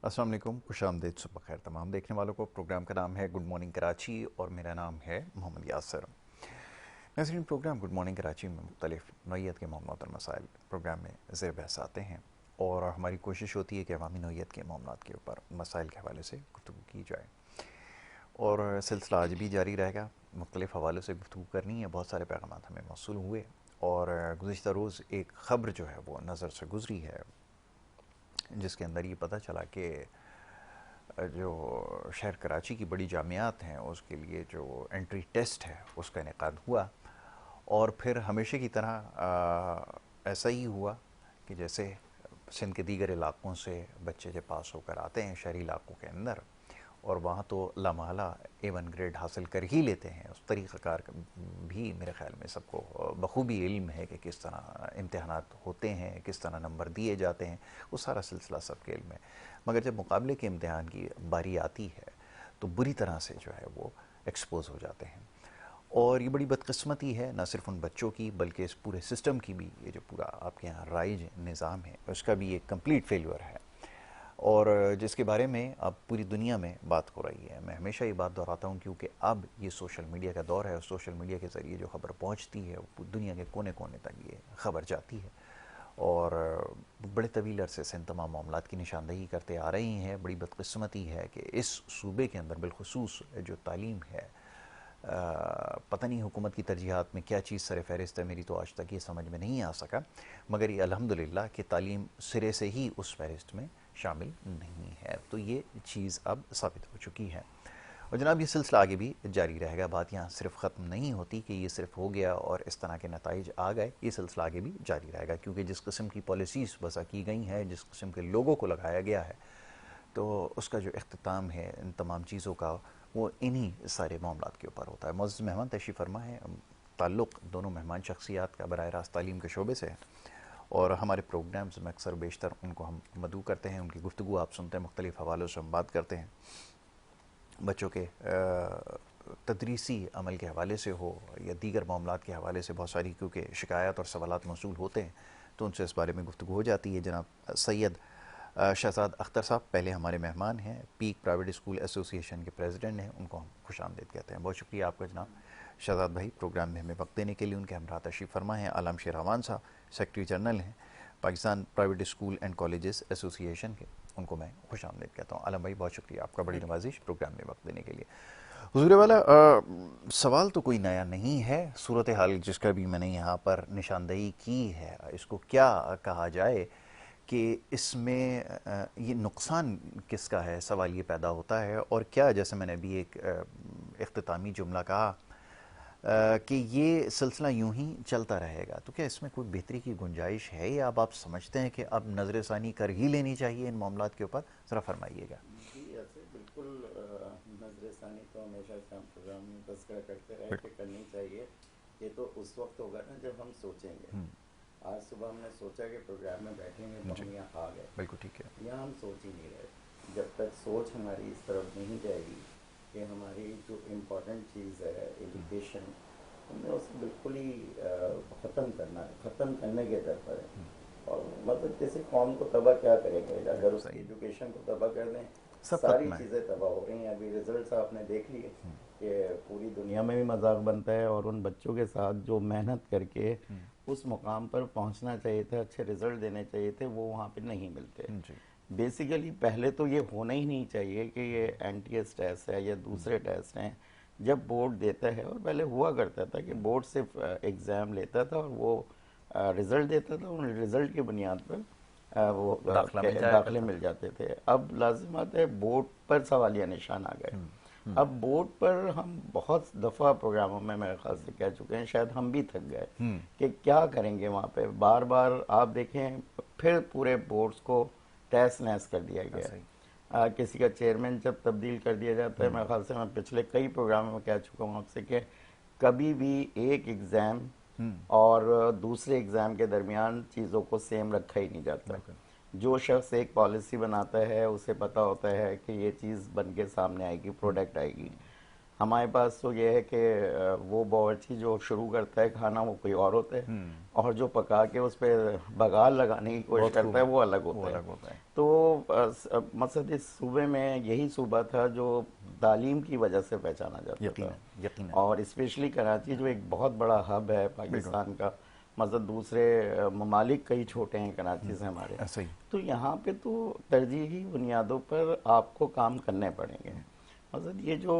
अस्सलाम वालेकुम, खुशामदीद, सुबह खैर तमाम देखने वालों को। प्रोग्राम का नाम है गुड मॉर्निंग कराची और मेरा नाम है मोहम्मद यासर। नाज़रीन, प्रोग्राम गुड मॉर्निंग कराची में मुख्तलिफ नौइयत के मामलात और मसाइल प्रोग्राम में ज़ेर बहस आते हैं और हमारी कोशिश होती है कि अवामी नौइयत के मामलात के ऊपर मसाइल के हवाले से गुफ्तगू की जाए और सिलसिला आज भी जारी रहेगा। मुख्तलिफ हवालों से गुफ्तगू करनी है। बहुत सारे पैगाम हमें मौसूल हुए और गुज़िश्ता रोज़ एक ख़बर जो है वो नज़र से गुज़री है, जिसके अंदर ये पता चला कि जो शहर कराची की बड़ी जामियात हैं उसके लिए जो एंट्री टेस्ट है उसका इनेकाद हुआ और फिर हमेशा की तरह ऐसा ही हुआ कि जैसे सिंध के दीगर इलाक़ों से बच्चे जब पास होकर आते हैं शहरी इलाक़ों के अंदर और वहाँ तो लामहला A1 ग्रेड हासिल कर ही लेते हैं। उस तरीक़ाकार भी मेरे ख़्याल में सबको बखूबी इल्म है कि किस तरह इम्तहानात होते हैं, किस तरह नंबर दिए जाते हैं, वो सारा सिलसिला सबके इल्म है। मगर जब मुकाबले के इम्तहान की बारी आती है तो बुरी तरह से जो है वो एक्सपोज हो जाते हैं और ये बड़ी बदकिस्मती है ना सिर्फ उन बच्चों की बल्कि इस पूरे सिस्टम की भी। ये जो पूरा आपके यहाँ राइज निज़ाम है उसका भी एक कंप्लीट फेलियर है और जिसके बारे में अब पूरी दुनिया में बात हो रही है। मैं हमेशा ये बात दोहराता हूँ क्योंकि अब ये सोशल मीडिया का दौर है और सोशल मीडिया के ज़रिए जो खबर पहुँचती है वो दुनिया के कोने कोने तक ये खबर जाती है और बड़े तवील अरसे से इन तमाम मामलात की निशानदही करते आ रही हैं। बड़ी बदकिस्मती है कि इस सूबे के अंदर बिलखुसूस जो तालीम है, पता नहीं हुकूमत की तरजीहात में क्या चीज़ सर फहरिस्त है, मेरी तो आज तक ये समझ में नहीं आ सका। मगर ये अल्हम्दुलिल्लाह कि तालीम सिरे से ही उस फहरिस्त में शामिल नहीं है, तो ये चीज़ अब साबित हो चुकी है और जनाब ये सिलसिला आगे भी जारी रहेगा। बात यहाँ सिर्फ ख़त्म नहीं होती कि ये सिर्फ हो गया और इस तरह के नताइज आ गए। ये सिलसिला आगे भी जारी रहेगा क्योंकि जिस किस्म की पॉलिसीज़ वज़ा की गई हैं, जिस किस्म के लोगों को लगाया गया है, तो उसका जो अख्ताम है इन तमाम चीज़ों का वो इन्हीं सारे मामलात के ऊपर होता है। मुअज़्ज़ज़ मेहमान तशरीफ़ फरमा है। ताल्लुक़ दोनों मेहमान शख्सियात का बराह रास्त तालीम के शोबे से है और हमारे प्रोग्राम्स में अक्सर बेशतर उनको हम मदऊ करते हैं, उनकी गुफ्तगू आप सुनते हैं, मुख्तलिफ़ हवालों से हम बात करते हैं। बच्चों के तदरीसी अमल के हवाले से हो या दीगर मामलात के हवाले से बहुत सारी क्योंकि शिकायत और सवालात मौसूल होते हैं तो उनसे इस बारे में गुफ्तगू हो जाती है। जनाब सैयद शहजाद अख्तर साहब पहले हमारे मेहमान हैं, पीक प्राइवेट स्कूल एसोसिएशन के प्रेसिडेंट हैं, उनको हम खुशामदीद कहते हैं। बहुत शुक्रिया आपका जनाब शहजाद भाई प्रोग्राम में हमें वक्त देने के लिए। उनके हमरा तशरीफ़ फरमा हैं आलम शेर रहमान साहब, सेक्रेटरी जनरल हैं Pakistan private school and colleges association के, उनको मैं खुशामदीद कहता हूँ। आलम भाई बहुत शुक्रिया आपका, बड़ी नवाजिश प्रोग्राम में वक्त देने के लिए। हुजूर वाला सवाल तो कोई नया नहीं है, सूरत हाल जिसका भी मैंने यहाँ पर निशानदही की है, इसको क्या कहा जाए कि इसमें ये नुकसान किसका है, सवाल ये पैदा होता है। और क्या, जैसे मैंने अभी एक इख्तितामी जुमला कहा कि ये सिलसिला यूं ही चलता रहेगा, तो क्या इसमें कोई बेहतरी की गुंजाइश है या अब आप समझते हैं कि अब नज़रसानी कर ही लेनी चाहिए इन मामलात के ऊपर? ज़रा फरमाइएगा। जी ऐसे बिल्कुल नजरसानी तो हमेशा से हम प्रोग्राम में तस्करा करते रहे कि करनी चाहिए। ये तो उस वक्त होगा ना जब हम सोचेंगे। आज सुबह हमने सोचा कि प्रोग्राम में बैठेंगे तो हम यहाँ आ गए, बिल्कुल ठीक है। यहाँ हम सोच ही नहीं रहे। जब तक सोच हमारी इस तरफ नहीं जाएगी कि हमारी जो इम्पोर्टेंट चीज़ है एजुकेशन, हमने उसे बिल्कुल ही ख़त्म करना है, ख़त्म करने के दर पर है। और मतलब किसी कौम को तबाह क्या करेंगे अगर उसकी एजुकेशन को तबाह कर दें। सब सारी खत्म है। चीज़ें तबाह हो रही हैं। अभी रिजल्ट्स आपने देख लिए कि पूरी दुनिया में भी मजाक बनता है और उन बच्चों के साथ जो मेहनत करके उस मुकाम पर पहुंचना चाहिए था, अच्छे रिजल्ट देने चाहिए थे, वो वहाँ पे नहीं मिलते। जी बेसिकली पहले तो ये होना ही नहीं चाहिए कि ये एनटीएस टेस्ट है या दूसरे टेस्ट हैं। जब बोर्ड देता है, और पहले हुआ करता था कि बोर्ड सिर्फ एग्ज़ाम लेता था और वो रिज़ल्ट देता था, उन रिज़ल्ट की बुनियाद पर वो दाखिला मिल जाया दाखिले करता मिल था। जाते थे। अब लाजिमत है बोर्ड पर सवालिया निशान आ गए। अब बोर्ड पर हम बहुत दफ़ा प्रोग्रामों में मेरे ख्याल से कह चुके हैं, शायद हम भी थक गए कि क्या करेंगे वहाँ पे। बार बार आप देखें फिर पूरे बोर्ड्स को तहस नहस कर दिया गया सही। है। किसी का चेयरमैन जब तब्दील कर दिया जाता है, मेरे ख्याल से मैं पिछले कई प्रोग्रामों में कह चुका हूँ आपसे कि कभी भी एक एग्ज़ाम और दूसरे एग्ज़ाम के दरमियान चीज़ों को सेम रखा ही नहीं जाता। बिल्कुल। जो शख्स एक पॉलिसी बनाता है उसे पता होता है कि ये चीज़ बन के सामने आएगी, प्रोडक्ट आएगी। हमारे पास तो ये है कि वो बावर्ची जो शुरू करता है खाना वो कोई और होता है, और जो पका के उस पर बघार लगाने की कोशिश बहुत करता है खूब, वो अलग वो होता है। अलग होता है। तो मकसद इस सूबे में यही सूबा था जो तालीम की वजह से पहचाना जाता था, यकीनन, यकीनन। और स्पेशली कराची जो एक बहुत बड़ा हब है बिल्कुल, पाकिस्तान का, मतलब दूसरे ममालिक कई छोटे हैं कराची से हमारे। ऐसा ही। तो यहाँ पे तो तरजीही बुनियादों पर आपको काम करने पड़ेंगे। मतलब ये जो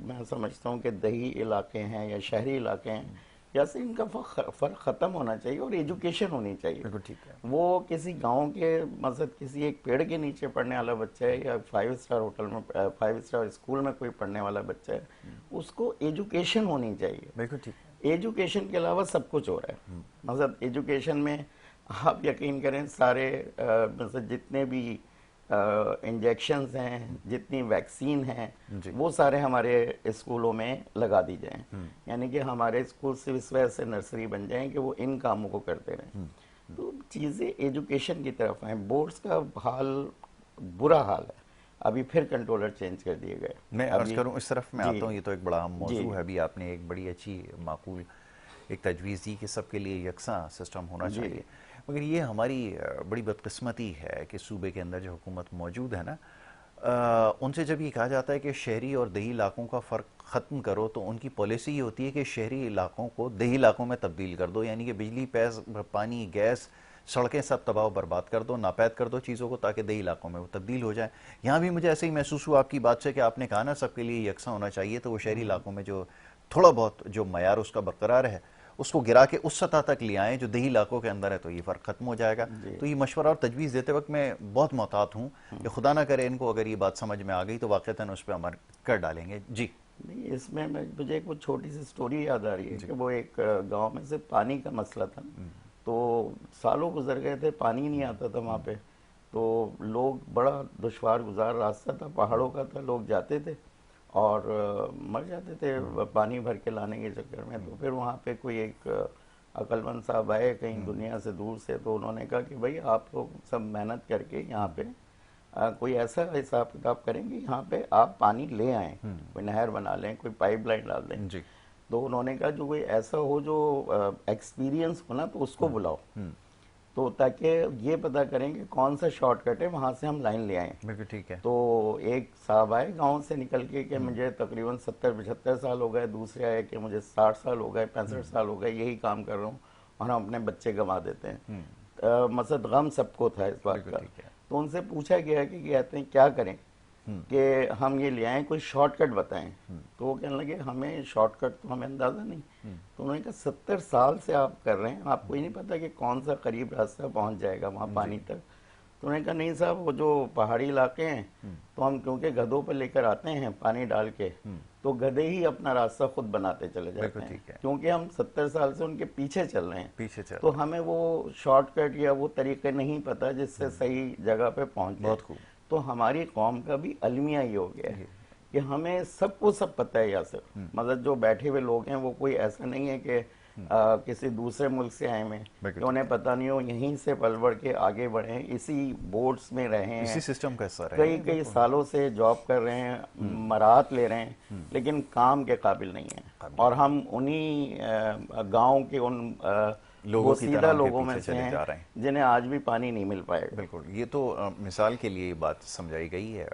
मैं समझता हूँ कि दही इलाके हैं या शहरी इलाके हैं, या से इनका फ़र्क ख़त्म होना चाहिए और एजुकेशन होनी चाहिए। बिल्कुल ठीक है। वो किसी गांव के, मतलब किसी एक पेड़ के नीचे पढ़ने वाला बच्चा है या 5 स्टार होटल में, 5 स्टार स्कूल में कोई पढ़ने वाला बच्चा है, उसको एजुकेशन होनी चाहिए। बिल्कुल ठीक है। एजुकेशन के अलावा सब कुछ हो रहा है। मतलब एजुकेशन में आप यकीन करें सारे मतलब जितने भी इंजेक्शंस हैं, जितनी वैक्सीन हैं, जी। वो सारे हमारे स्कूलों में लगा दी जाएं। यानी कि हमारे स्कूल से इस वजह से नर्सरी बन जाएं कि वो इन कामों को करते रहें। तो चीज़ें एजुकेशन की तरफ आए। बोर्ड्स का हाल बुरा हाल है, अभी फिर कंट्रोलर चेंज कर दिए गए मैं अर्ज़ अभी। करूँ, इस तरफ मैं जी आता हूँ, ये तो एक बड़ा अहम जी मौजू है। अभी आपने एक बड़ी अच्छी माकूल एक तजवीज़ दी कि सबके लिए यकसा सिस्टम होना जी चाहिए। मगर ये हमारी बड़ी बदकिस्मती है कि सूबे के अंदर जो हुकूमत मौजूद है ना, उनसे जब ये कहा जाता है कि शहरी और देही इलाकों का फ़र्क ख़त्म करो, तो उनकी पॉलिसी ये होती है कि शहरी इलाकों को देही इलाकों में तब्दील कर दो, यानी कि बिजली, पैस, पानी, गैस, सड़कें सब तबाह बर्बाद कर दो, नापैद कर दो चीज़ों को, ताकि देही इलाकों में वो तब्दील हो जाए। यहाँ भी मुझे ऐसे ही महसूस हुआ आपकी बात से कि आपने कहा ना सबके लिए यकसा होना चाहिए, तो वो शहरी इलाकों में जो थोड़ा बहुत जो मयार उसका बरकरार है, उसको गिरा के उस सतह तक ले आएँ जो देही इलाकों के अंदर है, तो ये फ़र्क ख़त्म हो जाएगा। जी। तो ये मशवरा और तजवीज़ देते वक्त मैं बहुत मोहतात हूँ कि खुदा ना करे इनको अगर ये बात समझ में आ गई तो वाक़तन उस पर अमल कर डालेंगे। जी। नहीं, इसमें मुझे एक वो छोटी सी स्टोरी याद आ रही है कि वो एक गांव में से पानी का मसला था। तो सालों गुजर गए थे, पानी नहीं आता था वहाँ पे। तो लोग, बड़ा दुश्वार गुजार रास्ता था, पहाड़ों का था, लोग जाते थे और मर जाते थे पानी भर के लाने के चक्कर में। तो फिर वहाँ पे कोई एक अक्लमंद साहब आए कहीं दुनिया से दूर से, तो उन्होंने कहा कि भाई आप लोग सब मेहनत करके यहाँ पे कोई ऐसा हिसाब किताब करें कि यहाँ पे आप पानी ले आएं, कोई नहर बना लें, कोई पाइपलाइन डाल दें। जी। तो उन्होंने कहा जो कोई ऐसा हो जो एक्सपीरियंस हो ना, तो उसको बुलाओ, तो ताकि ये पता करें कि कौन सा शॉर्टकट है, वहाँ से हम लाइन ले आएं। बिल्कुल ठीक है। तो एक साहब आए गांव से निकल के कि मुझे तकरीबन 70-75 साल हो गए, दूसरे आए कि मुझे 60 साल हो गए, 65 साल हो गए, यही काम कर रहा हूँ और हम अपने बच्चे गंवा देते हैं। मसद गम सबको था इस बात बिल्कुल का। ठीक है। तो उन्नसे पूछा गया कि कहते हैं क्या करें कि हम ये ले आएं, कोई शॉर्टकट बताएं। तो वो कहने लगे हमें शॉर्टकट तो हमें अंदाज़ा नहीं। तो उन्होंने कहा 70 साल से आप कर रहे हैं, आपको ही नहीं पता कि कौन सा करीब रास्ता पहुंच जाएगा वहाँ पानी तक। तो उन्होंने कहा नहीं साहब, वो जो पहाड़ी इलाके हैं तो हम क्योंकि गधों पर लेकर आते हैं पानी डाल के, तो गधे ही अपना रास्ता खुद बनाते चले जाते बिल्कुल हैं, ठीक है। क्योंकि हम 70 साल से उनके पीछे चल रहे हैं। पीछे चल तो हमें वो शॉर्टकट या वो तरीके नहीं पता जिससे सही जगह पे पहुंच जाए। बहुत खूब। तो हमारी कौम का भी अलमिया ये हो गया है कि हमें सबको सब पता है यासर। मतलब जो बैठे हुए लोग हैं वो कोई ऐसा नहीं है कि किसी दूसरे मुल्क से आए हैं कि उन्हें पता नहीं हो, यहीं से पल बढ़ के आगे बढ़े हैं, इसी बोर्ड्स में रहे हैं, इसी सिस्टम का हिस्सा रहे कई हैं। कई बिल्कुल। सालों से जॉब कर रहे हैं, मराहत ले रहे हैं, लेकिन काम के काबिल नहीं है। और हम उन्हीं गांव के उन लोगों की तरह बोसीदा उनके लोगों में पीछे से चले जा हैं रहे हैं। जिन्हें आज भी पानी नहीं मिल पाएगा। बिल्कुल। ये तो मिसाल के लिए बात समझाई गई है,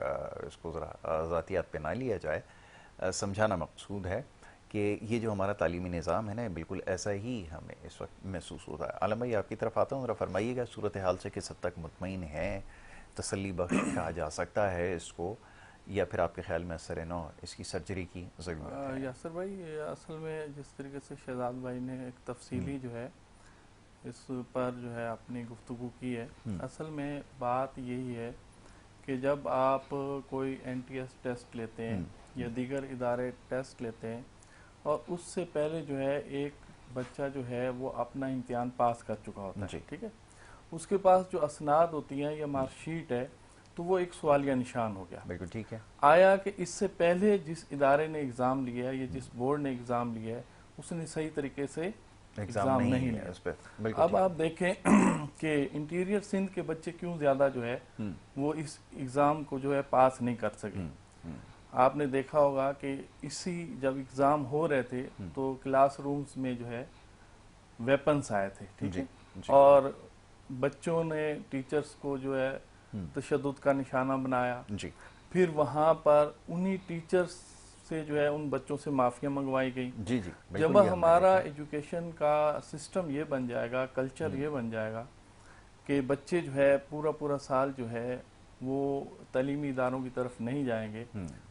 इसको ज़रा ज़ातियात पे ना लिया जाए। समझाना मकसूद है कि ये जो हमारा तालीमी निज़ाम है ना, बिल्कुल ऐसा ही हमें इस वक्त महसूस होता है। आलम भाई आपकी तरफ आता हूँ, ज़रा फरमाइएगा सूरत हाल से किस हद तक मुतमईन है, तसल्ली बख्श कहा जा सकता है इसको, या फिर आपके ख्याल में असर नौ इसकी सर्जरी की ज़रूरत है? यासर भाई, ये असल में जिस तरीके से शहजाद भाई ने एक तफसीली जो है इस पर जो है अपनी गुफ्तगू की है, असल में बात यही है कि जब आप कोई NTS टेस्ट लेते हैं या दीगर इदारे टेस्ट लेते हैं और उससे पहले जो है एक बच्चा जो है वो अपना इम्तिहान पास कर चुका होता है, ठीक है, उसके पास जो असनाद होती हैं या मार्कशीट है, तो वो एक सवालिया निशान हो गया। बिल्कुल ठीक है। आया कि इससे पहले जिस इदारे ने एग्ज़ाम लिया है या जिस बोर्ड ने एग्ज़ाम लिया है उसने सही तरीके से एग्ज़ाम नहीं लिया उस पर। अब आप देखें कि इंटीरियर सिंध के बच्चे क्यों ज़्यादा जो है वो इस एग्ज़ाम को जो है पास नहीं कर सके। आपने देखा होगा कि इसी जब एग्ज़ाम हो रहे थे तो क्लासरूम्स में जो है वेपन्स आए थे, ठीक जी, है, जी। और बच्चों ने टीचर्स को जो है हम्म, तशद्दुद का निशाना बनाया। जी, फिर वहाँ पर उन्हीं टीचर्स से जो है उन बच्चों से माफिया मंगवाई गई। जी, जी, जब बिल्कुल ये हमने हमारा देखा। एजुकेशन का सिस्टम ये बन जाएगा, कल्चर ये बन जाएगा कि बच्चे जो है पूरा पूरा साल जो है वो तालीमी इदारों की तरफ नहीं जाएंगे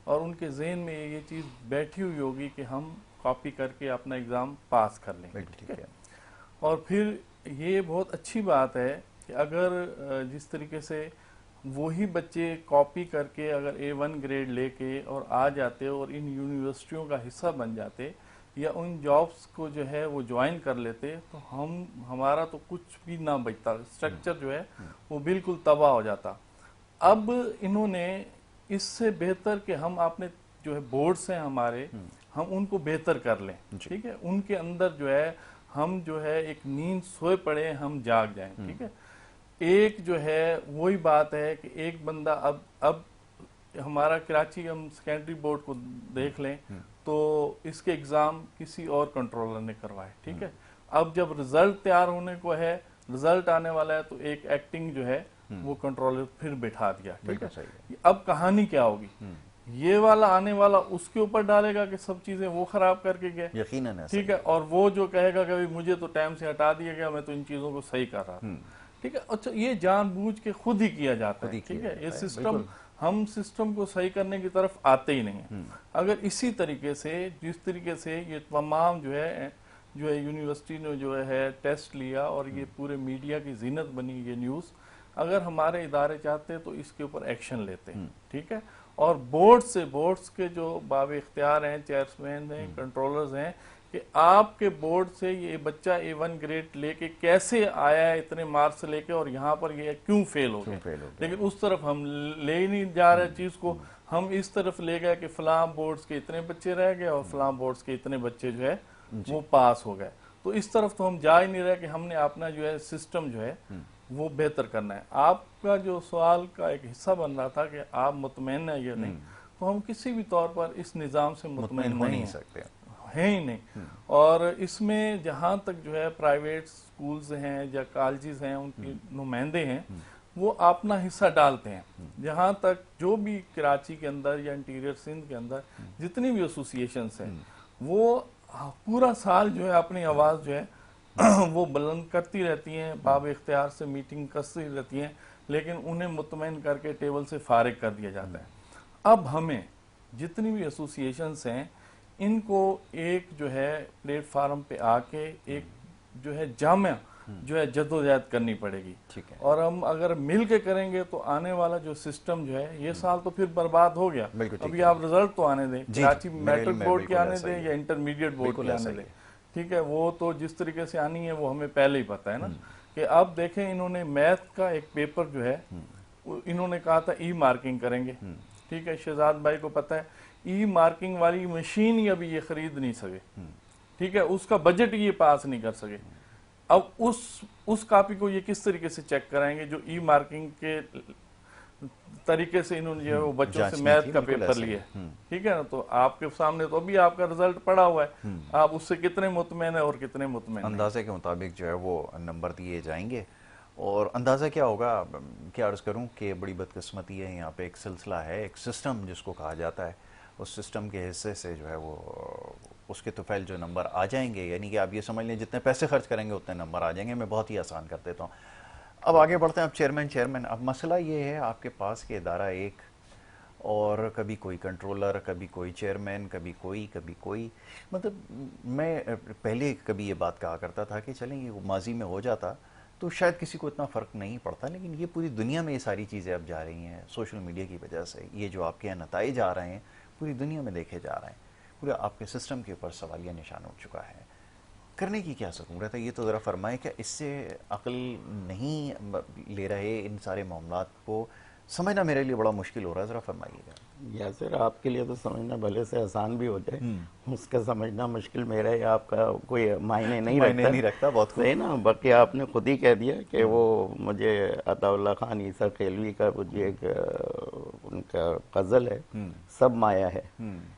और उनके जहन में ये चीज़ बैठी हुई होगी कि हम कॉपी करके अपना एग्ज़ाम पास कर लेंगे, बिल्कुल ठीक ठीक है। है। और फिर ये बहुत अच्छी बात है कि अगर जिस तरीके से वही बच्चे कॉपी करके अगर A1 ग्रेड लेके और आ जाते और इन यूनिवर्सिटियों का हिस्सा बन जाते या उन जॉब्स को जो है वो ज्वाइन कर लेते तो हमारा तो कुछ भी ना बचता, स्ट्रक्चर जो है वो बिल्कुल तबाह हो जाता। अब इन्होंने इससे बेहतर कि हम अपने जो है बोर्ड्स हैं हमारे, हम उनको बेहतर कर लें, जी। ठीक है, उनके अंदर जो है हम जो है एक नींद सोए पड़े हम जाग जाएं, ठीक है। एक जो है वही बात है कि एक बंदा अब हमारा कराची हम सेकेंडरी बोर्ड को देख लें तो इसके एग्जाम किसी और कंट्रोलर ने करवाए, ठीक है। अब जब रिजल्ट तैयार होने को है, रिजल्ट आने वाला है तो एक एक्टिंग जो है वो कंट्रोलर फिर बिठा दिया, ठीक बिल्कुल है। सही है। अब कहानी क्या होगी, ये वाला आने वाला उसके ऊपर डालेगा कि सब चीजें वो खराब करके गए, यकीनन ऐसा ठीक ही है, और वो जो कहेगा कि भाई मुझे तो टाइम से हटा दिया गया, मैं तो इन चीजों को सही कर रहा था, ठीक है। अच्छा, ये जानबूझ के खुद ही किया जाता खुद है, ही ठीक किया है। ये जाता है, सिस्टम, बिल्कुल। हम सिस्टम को सही करने की तरफ आते ही नहीं है। अगर इसी तरीके से, जिस तरीके से ये तमाम जो है यूनिवर्सिटी ने जो है टेस्ट लिया और ये पूरे मीडिया की जीनत बनी ये न्यूज़, अगर हमारे इदारे चाहते तो इसके ऊपर एक्शन लेते, ठीक है। और बोर्ड्स के जो बाबे इख्तियार हैं, चेयरमैन हैं, कंट्रोलर्स हैं, कि आपके बोर्ड से ये बच्चा A1 ग्रेड लेके कैसे आया है इतने मार्क्स से लेके और यहाँ पर ये क्यों फेल हो गया, लेकिन उस तरफ हम ले ही नहीं जा रहे चीज को। हम इस तरफ ले गए कि फलां बोर्ड्स के इतने बच्चे रह गए और फलां बोर्ड्स के इतने बच्चे जो है वो पास हो गए। तो इस तरफ तो हम जा ही नहीं रहे कि हमने अपना जो है सिस्टम जो है वो बेहतर करना है। आपका जो सवाल का एक हिस्सा बन रहा था कि आप मुतमईन है या नहीं, तो हम किसी भी तौर पर इस निज़ाम से मुतमईन हो नहीं हैं, सकते है ही नहीं। और इसमें जहाँ तक जो है प्राइवेट स्कूल्स हैं या कॉलेजेस हैं उनके नुमाइंदे हैं वो अपना हिस्सा डालते हैं। जहाँ तक जो भी कराची के अंदर या इंटीरियर सिंध के अंदर जितनी भी एसोसिएशंस हैं वो पूरा साल जो है अपनी आवाज़ जो है वो बुलंद करती रहती हैं, बाब इख्तियार से मीटिंग करती रहती हैं, लेकिन उन्हें मुतमईन करके टेबल से फारिग कर दिया जाता है। अब हमें जितनी भी एसोसिएशंस हैं इनको एक जो है प्लेटफार्म पे आके एक जो है जामिया जो है जद्दोजहद करनी पड़ेगी, ठीक है। और हम अगर मिल के करेंगे तो आने वाला जो सिस्टम जो है, ये साल तो फिर बर्बाद हो गया। अभी आप रिजल्ट तो आने दें, कराची मैट्रिक बोर्ड के आने दें या इंटरमीडिएट बोर्ड के आने दें, ठीक है, वो तो जिस तरीके से आनी है वो हमें पहले ही पता है ना। कि अब देखें, इन्होंने मैथ का एक पेपर जो है इन्होंने कहा था ई मार्किंग करेंगे, ठीक है। शहजाद भाई को पता है ई मार्किंग वाली मशीन ही अभी ये खरीद नहीं सके, ठीक है, उसका बजट ये पास नहीं कर सके। अब उस कॉपी को ये किस तरीके से चेक कराएंगे जो ई मार्किंग के तरीके से इन्होंने जो बच्चों से मैथ का पेपर लिया, ठीक है ना। तो आपके सामने तो अभी आपका रिजल्ट पड़ा हुआ है, आप उससे कितने मुतमईन है और कितने मुतमईन अंदाजे के मुताबिक जो है वो नंबर दिए जाएंगे। और अंदाज़ा क्या होगा, क्या अर्ज़ करूं कि बड़ी बदकिस्मती है, यहाँ पे एक सिलसिला है, एक सिस्टम जिसको कहा जाता है, उस सिस्टम के हिस्से से जो है वो उसके तुफैल जो नंबर आ जाएंगे, यानी कि आप ये समझ लें जितने पैसे खर्च करेंगे उतने नंबर आ जाएंगे। मैं बहुत ही आसान कर देता हूँ। अब आगे बढ़ते हैं। अब चेयरमैन, अब मसला ये है आपके पास के इदारा एक, और कभी कोई कंट्रोलर, कभी कोई चेयरमैन, कभी कोई, मतलब मैं पहले कभी ये बात कहा करता था कि चलें ये माजी में हो जाता तो शायद किसी को इतना फ़र्क नहीं पड़ता, लेकिन ये पूरी दुनिया में ये सारी चीज़ें अब जा रही हैं सोशल मीडिया की वजह से। ये जो आपके यहाँ नताइज आ रहे हैं पूरी दुनिया में देखे जा रहे हैं, पूरे आपके सिस्टम के ऊपर सवालिया निशान उठ चुका है। करने की क्या ज़रूरत है, ये तो ज़रा फरमाएं। क्या इससे अक्ल नहीं ले रहे इन सारे मामलात को समझना मेरे लिए बड़ा मुश्किल हो रहा है, ज़रा फरमाइएगा। या सर आपके लिए तो समझना भले से आसान भी हो जाए, उसका समझना मुश्किल मेरा या आपका कोई मायने नहीं मायने नहीं रखता, बहुत खूब। सही ना। बाकी आपने खुद ही कह दिया कि वो मुझे अताउल्ला खान ईसा खेलवी का कुछ एक उनका गज़ल है, सब माया है,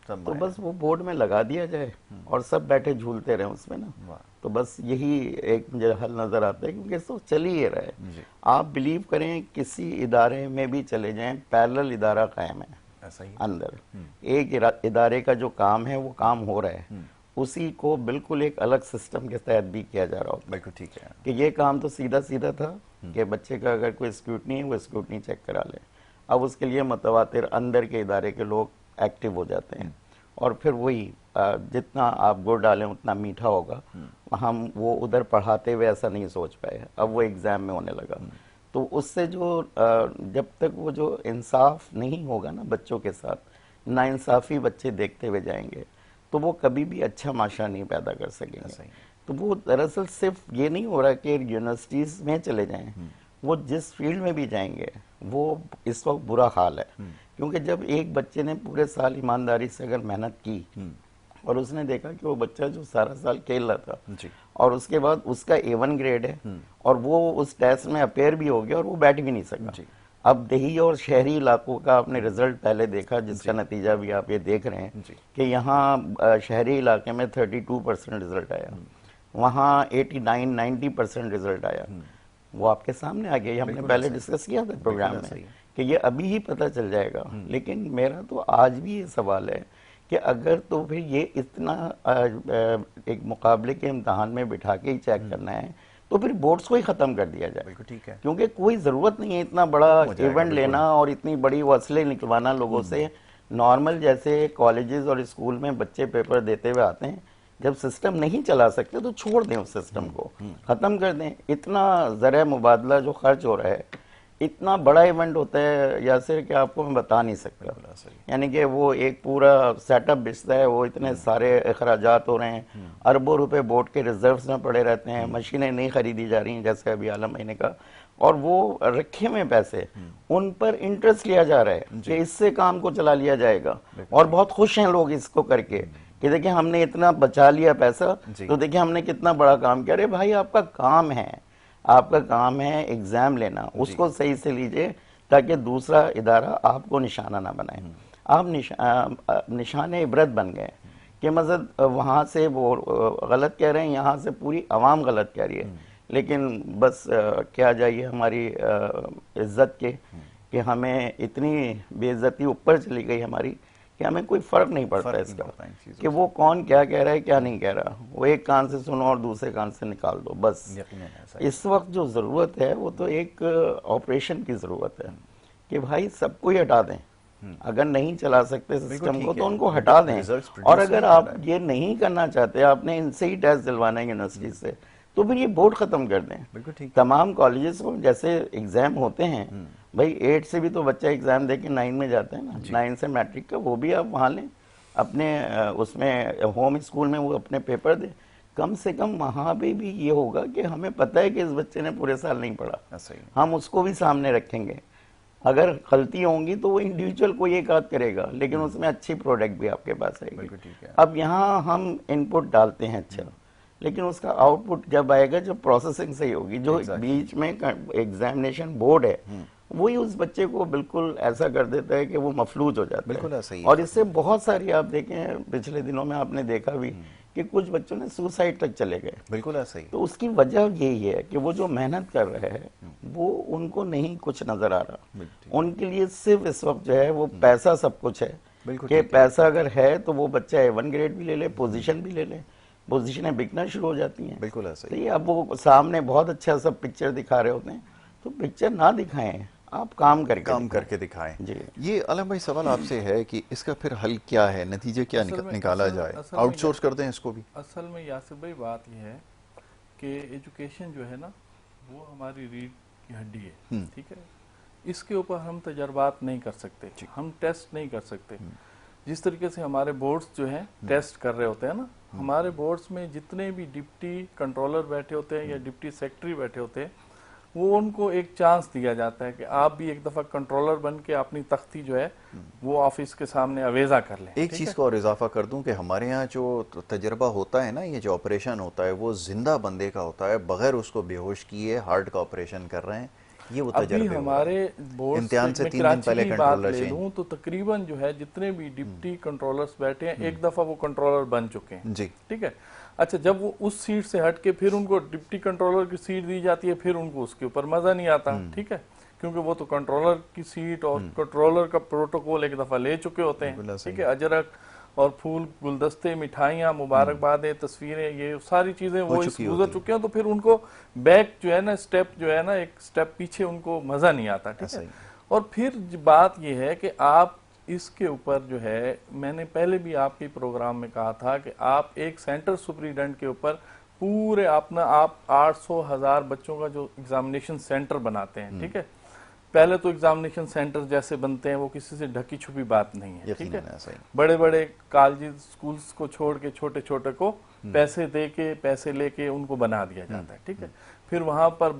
सब तो माया बस वो बोर्ड में लगा दिया जाए और सब बैठे झूलते रहे उसमें ना। वाह। तो बस यही एक मुझे हल नज़र आता है, क्योंकि तो चल ही ये रहा है। जी। आप बिलीव करें किसी इदारे में भी चले जाएं, पैरेलल इदारा कायम है ऐसा ही अंदर, एक इदारे का जो काम है वो काम हो रहा है, उसी को बिल्कुल एक अलग सिस्टम के तहत भी किया जा रहा होता है। बिल्कुल ठीक है कि ये काम तो सीधा सीधा था कि बच्चे का अगर कोई स्क्रूटनी है वो स्क्रूटनी चेक करा ले, अब उसके लिए मतवातिर अंदर के इदारे के लोग एक्टिव हो जाते हैं और फिर वही जितना आप गुड़ डालें उतना मीठा होगा, हम वो उधर पढ़ाते हुए ऐसा नहीं सोच पाए, अब वो एग्ज़ाम में होने लगा। तो उससे जो जब तक वो जो इंसाफ नहीं होगा ना बच्चों के साथ, नाइंसाफ़ी बच्चे देखते हुए जाएंगे, तो वो कभी भी अच्छा माशरा नहीं पैदा कर सकेंगे। तो वो दरअसल सिर्फ ये नहीं हो रहा कि यूनिवर्सिटीज़ में चले जाएं, वो जिस फील्ड में भी जाएंगे वो इस वक्त बुरा हाल है। क्योंकि जब एक बच्चे ने पूरे साल ईमानदारी से अगर मेहनत की और उसने देखा कि वो बच्चा जो सारा साल खेल रहा था जी। और उसके बाद उसका A1 ग्रेड है और वो उस टेस्ट में अपेयर भी हो गया और वो बैठ भी नहीं सका जी। अब देही और शहरी इलाकों का आपने रिजल्ट पहले देखा, जिसका नतीजा भी आप ये देख रहे हैं कि यहाँ शहरी इलाके में 32% रिजल्ट आया, वहाँ 89-90% रिजल्ट आया। वो आपके सामने आ गया, हमने पहले डिस्कस किया था प्रोग्राम में कि ये अभी ही पता चल जाएगा। लेकिन मेरा तो आज भी ये सवाल है कि अगर तो फिर ये इतना एक मुकाबले के इम्तहान में बिठा के ही चेक करना है तो फिर बोर्ड्स को ही ख़त्म कर दिया जाए। बिल्कुल ठीक है, क्योंकि कोई ज़रूरत नहीं है इतना बड़ा इवेंट लेना और इतनी बड़ी वसले निकलवाना लोगों से। नॉर्मल जैसे कॉलेजेस और स्कूल में बच्चे पेपर देते हुए आते हैं, जब सिस्टम नहीं चला सकते तो छोड़ दें उस सिस्टम को, ख़त्म कर दें। इतना ज़रा मुबादला जो खर्च हो रहा है, इतना बड़ा इवेंट होता है यासिर कि आपको मैं बता नहीं सकता। यानी कि वो एक पूरा सेटअप बिछता है, वो इतने सारे अखराजात हो रहे हैं, अरबों रुपए बोर्ड के रिजर्व्स में पड़े रहते हैं, मशीनें नहीं खरीदी जा रही हैं जैसे अभी आलम महीने का, और वो रखे हुए पैसे उन पर इंटरेस्ट लिया जा रहा है कि इससे काम को चला लिया जाएगा। और बहुत खुश हैं लोग इसको करके कि देखिए हमने इतना बचा लिया पैसा, तो देखिए हमने कितना बड़ा काम किया। अरे भाई आपका काम है, आपका काम है एग्जाम लेना, उसको सही से लीजिए ताकि दूसरा इदारा आपको निशाना ना बनाए। आप निशान इबरत बन गए कि मतलब वहाँ से वो गलत कह रहे हैं, यहाँ से पूरी आवाम गलत कह रही है, लेकिन बस क्या जाइए हमारी इज्जत के कि हमें इतनी बेइज्जती ऊपर चली गई हमारी कि हमें कोई फर्क नहीं पड़ता इसका कि वो कौन क्या कह रहा है क्या नहीं कह रहा। वो एक कान से सुनो और दूसरे कान से निकाल दो बस। इस वक्त जो ज़रूरत है वो तो एक ऑपरेशन की ज़रूरत है कि भाई सबको ही हटा दें। अगर नहीं चला सकते सिस्टम को तो उनको हटा दें, और अगर आप ये नहीं करना चाहते, आपने इनसे ही टेस्ट दिलवाना है यूनिवर्सिटी से, तो फिर ये बोर्ड ख़त्म कर दें। तमाम कॉलेजेस में जैसे एग्ज़ाम होते हैं, भाई 8 से भी तो बच्चा एग्ज़ाम दे के 9 में जाता है ना, 9 से मैट्रिक का, वो भी आप वहाँ लें अपने उसमें होम स्कूल में, वो अपने पेपर दें। कम से कम वहाँ पे भी ये होगा कि हमें पता है कि इस बच्चे ने पूरे साल नहीं पढ़ा, हम उसको भी सामने रखेंगे। अगर गलती होंगी तो वो इंडिविजुअल कोई एक आध करेगा, लेकिन उसमें अच्छी प्रोडक्ट भी आपके पास आएगी। अब यहाँ हम इनपुट डालते हैं अच्छा, लेकिन उसका आउटपुट जब आएगा, जब प्रोसेसिंग सही होगी, जो बीच में एग्जामिनेशन बोर्ड है वही उस बच्चे को बिल्कुल ऐसा कर देता है कि वो मफलूज हो जाता है। और इससे बहुत सारी आप देखें, पिछले दिनों में आपने देखा भी कि कुछ बच्चों ने सुसाइड तक चले गए। बिल्कुल ऐसा ही। तो उसकी वजह यही है कि वो जो मेहनत कर रहे हैं वो उनको नहीं कुछ नजर आ रहा। उनके लिए सिर्फ इस वक्त जो है वो पैसा सब कुछ है कि पैसा अगर है तो वो बच्चा A1 ग्रेड भी ले ले, पोजीशन भी ले ले, पोजीशनें बिकना शुरू हो जाती हैं। बिल्कुल ऐसा ही। अब वो सामने बहुत अच्छा सब पिक्चर दिखा रहे होते हैं, तो पिक्चर ना दिखाएं, आप काम करके दिखाएं। जी। ये आलम भाई सवाल आपसे है कि इसका फिर हल क्या है, नतीजे क्या निकाला जाए, आउटसोर्स कर दें इसको भी? असल में यासिर भाई बात यह है कि एजुकेशन जो है ना वो हमारी रीढ़ की हड्डी है, ठीक है। इसके ऊपर हम तजर्बात नहीं कर सकते, हम टेस्ट नहीं कर सकते। जिस तरीके से हमारे बोर्ड्स जो हैं टेस्ट कर रहे होते हैं ना, हमारे बोर्ड्स में जितने भी डिप्टी कंट्रोलर बैठे होते हैं या डिप्टी सेक्रेटरी बैठे होते हैं, वो उनको एक चांस दिया जाता है कि आप भी एक दफा कंट्रोलर बन के अपनी तख्ती जो है वो ऑफिस के सामने अवेजा कर लें। एक चीज़ को और इजाफा कर दूं कि हमारे यहाँ जो तजर्बा होता है ना, ये जो ऑपरेशन होता है वो जिंदा बंदे का होता है, बगैर उसको बेहोश किए हार्ट का ऑपरेशन कर रहे हैं, ये वो अभी तजर्बे हमारे बोर्ड इम्तिहान से मैं 3 दिन पहले कराची की बात कंट्रोलर ले चेंज। लूं तो तकरीबन जो है जितने भी डिप्टी कंट्रोलर्स बैठे हैं एक दफा वो कंट्रोलर बन चुके हैं। जी, ठीक है। अच्छा, जब वो उस सीट से हट के फिर उनको डिप्टी कंट्रोलर की सीट दी जाती है, फिर उनको उसके ऊपर मजा नहीं आता। ठीक है, क्योंकि वो तो कंट्रोलर की सीट और कंट्रोलर का प्रोटोकॉल एक दफा ले चुके होते हैं। बिल्कुल सही। ठीक है, अजरक और फूल, गुलदस्ते, मिठाइयाँ, मुबारकबादें, तस्वीरें, ये सारी चीजें वो इस गुजर चुके हैं, तो फिर उनको बैक जो है ना, स्टेप जो है ना, एक स्टेप पीछे उनको मजा नहीं आता। ठीक ऐसा है। ही। और फिर बात ये है कि आप इसके ऊपर जो है, मैंने पहले भी आपके प्रोग्राम में कहा था कि आप एक सेंटर सुपरिटेंडेंट के ऊपर पूरे अपना आप 800,000 बच्चों का जो एग्जामिनेशन सेंटर बनाते हैं। ठीक है, पहले तो एग्जामिनेशन सेंटर जैसे बनते हैं वो किसी से ढकी छुपी बात नहीं है। ठीक है, यकीनन ऐसा ही। बड़े बड़े कॉलेज स्कूल्स को छोड़ के छोटे छोटे को पैसे दे के, पैसे लेके उनको बना दिया जाता है। ठीक है, फिर वहां पर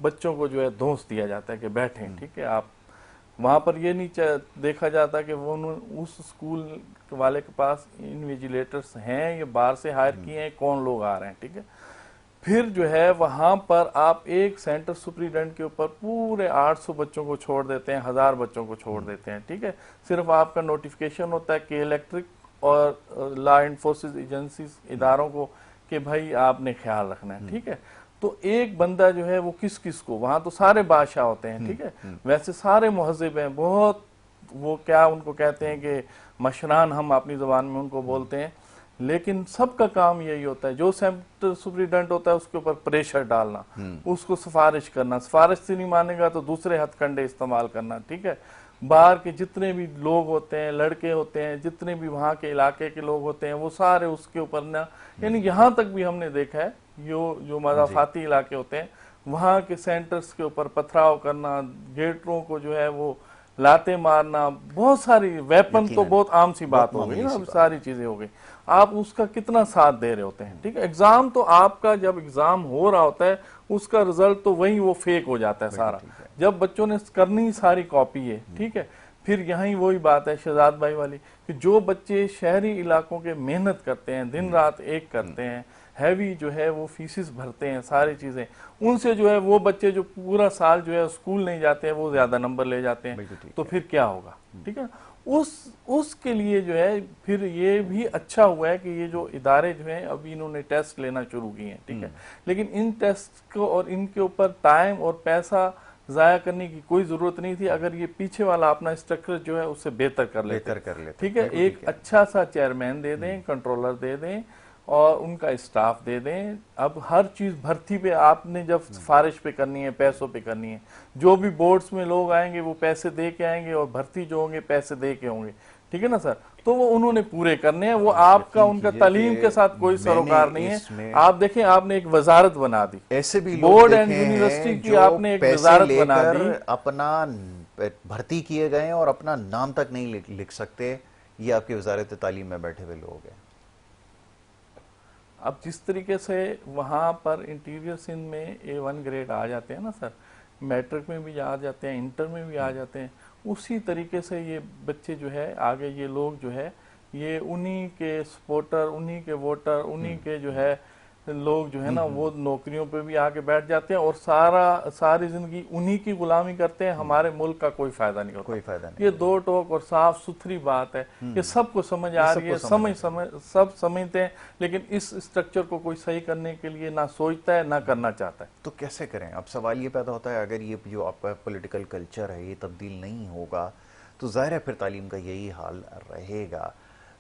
बच्चों को जो है धौंस दिया जाता है कि बैठें। ठीक है, आप वहां पर ये नहीं देखा जाता कि वो उस स्कूल वाले के पास इन्विजिलेटर्स हैं या बाहर से हायर किए हैं, कौन लोग आ रहे हैं। ठीक है, फिर जो है वहां पर आप एक सेंटर सुपरिटेंडेंट के ऊपर पूरे 800 बच्चों को छोड़ देते हैं, 1000 बच्चों को छोड़ देते हैं। ठीक है, सिर्फ आपका नोटिफिकेशन होता है कि इलेक्ट्रिक और लॉ एनफोर्सेस एजेंसीज इदारों को कि भाई आपने ख्याल रखना है। ठीक है, तो एक बंदा जो है वो किस किस को, वहां तो सारे बादशाह होते हैं। ठीक है, वैसे सारे महजिब हैं, बहुत वो क्या उनको कहते हैं कि मशरान हम अपनी जुबान में उनको बोलते हैं, लेकिन सबका काम यही होता है, जो सेंटर सुपरिटेंडेंट होता है उसके ऊपर प्रेशर डालना, उसको सिफारिश करना, सिफारिश से नहीं मानेगा तो दूसरे हथकंडे इस्तेमाल करना। ठीक है, बाहर के जितने भी लोग होते हैं, लड़के होते हैं, जितने भी वहां के इलाके के लोग होते हैं, वो सारे उसके ऊपर ना, यानी यहाँ तक भी हमने देखा है जो मजाफाती इलाके होते हैं वहां के सेंटर्स के ऊपर पथराव करना, गेटरों को जो है वो लाते मारना, बहुत सारी वेपन तो बहुत आम सी बात हो गई ना, अब सारी चीजें हो गई। आप उसका कितना साथ दे रहे होते हैं। ठीक है, एग्जाम तो आपका जब एग्जाम हो रहा होता है उसका रिजल्ट तो वही वो फेक हो जाता है सारा, जब बच्चों ने करनी सारी कॉपी है। ठीक है, फिर यही वही बात है शहजाद भाई वाली कि जो बच्चे शहरी इलाकों के मेहनत करते हैं, दिन रात एक करते हैं, हैवी जो है वो फीसिस भरते हैं, सारी चीजें, उनसे जो है वो बच्चे जो पूरा साल जो है स्कूल नहीं जाते हैं वो ज्यादा नंबर ले जाते हैं, तो फिर क्या होगा। ठीक है, उसके लिए जो है फिर ये भी अच्छा हुआ है कि ये जो इदारे जो हैं अभी इन्होंने टेस्ट लेना शुरू किए हैं। ठीक है, लेकिन इन टेस्ट को और इनके ऊपर टाइम और पैसा जाया करने की कोई जरूरत नहीं थी अगर ये पीछे वाला अपना स्ट्रक्चर जो है उससे बेहतर कर लेते। ठीक है, एक अच्छा सा चेयरमैन दे दें, कंट्रोलर दे दें और उनका स्टाफ दे दें। अब हर चीज भर्ती पे आपने जब सिफारिश पे करनी है, पैसों पे करनी है, जो भी बोर्ड्स में लोग आएंगे वो पैसे दे के आएंगे और भर्ती जो होंगे पैसे दे के होंगे। ठीक है ना सर, तो वो उन्होंने पूरे करने हैं, वो आपका उनका तालीम के साथ कोई सरोकार नहीं है। आप देखें, आपने एक वजारत बना दी, ऐसे भी बोर्ड एंड यूनिवर्सिटी की आपने एक वजारत बना दी, अपना भर्ती किए गए और अपना नाम तक नहीं लिख सकते, ये आपकी वजारत तालीम में बैठे हुए लोग हैं। अब जिस तरीके से वहाँ पर इंटीरियर सिंध में A1 ग्रेड आ जाते हैं ना सर, मैट्रिक में भी आ जाते हैं, इंटर में भी आ जाते हैं, उसी तरीके से ये बच्चे जो है आगे ये लोग जो है ये उन्हीं के सपोर्टर, उन्हीं के वोटर, उन्हीं के जो है लोग जो है ना वो नौकरियों पे भी आके बैठ जाते हैं और सारी जिंदगी उन्हीं की गुलामी करते हैं। हमारे मुल्क का कोई फायदा नहीं होता, कोई फायदा नहीं। ये दो टोक और साफ सुथरी बात है, ये सबको समझ आ रही है, सब समझते हैं, लेकिन इस स्ट्रक्चर को कोई सही करने के लिए ना सोचता है ना करना चाहता है। तो कैसे करें? अब सवाल ये पैदा होता है, अगर ये जो आपका पॉलिटिकल कल्चर है ये तब्दील नहीं होगा तो जाहिर है फिर तालीम का यही हाल रहेगा।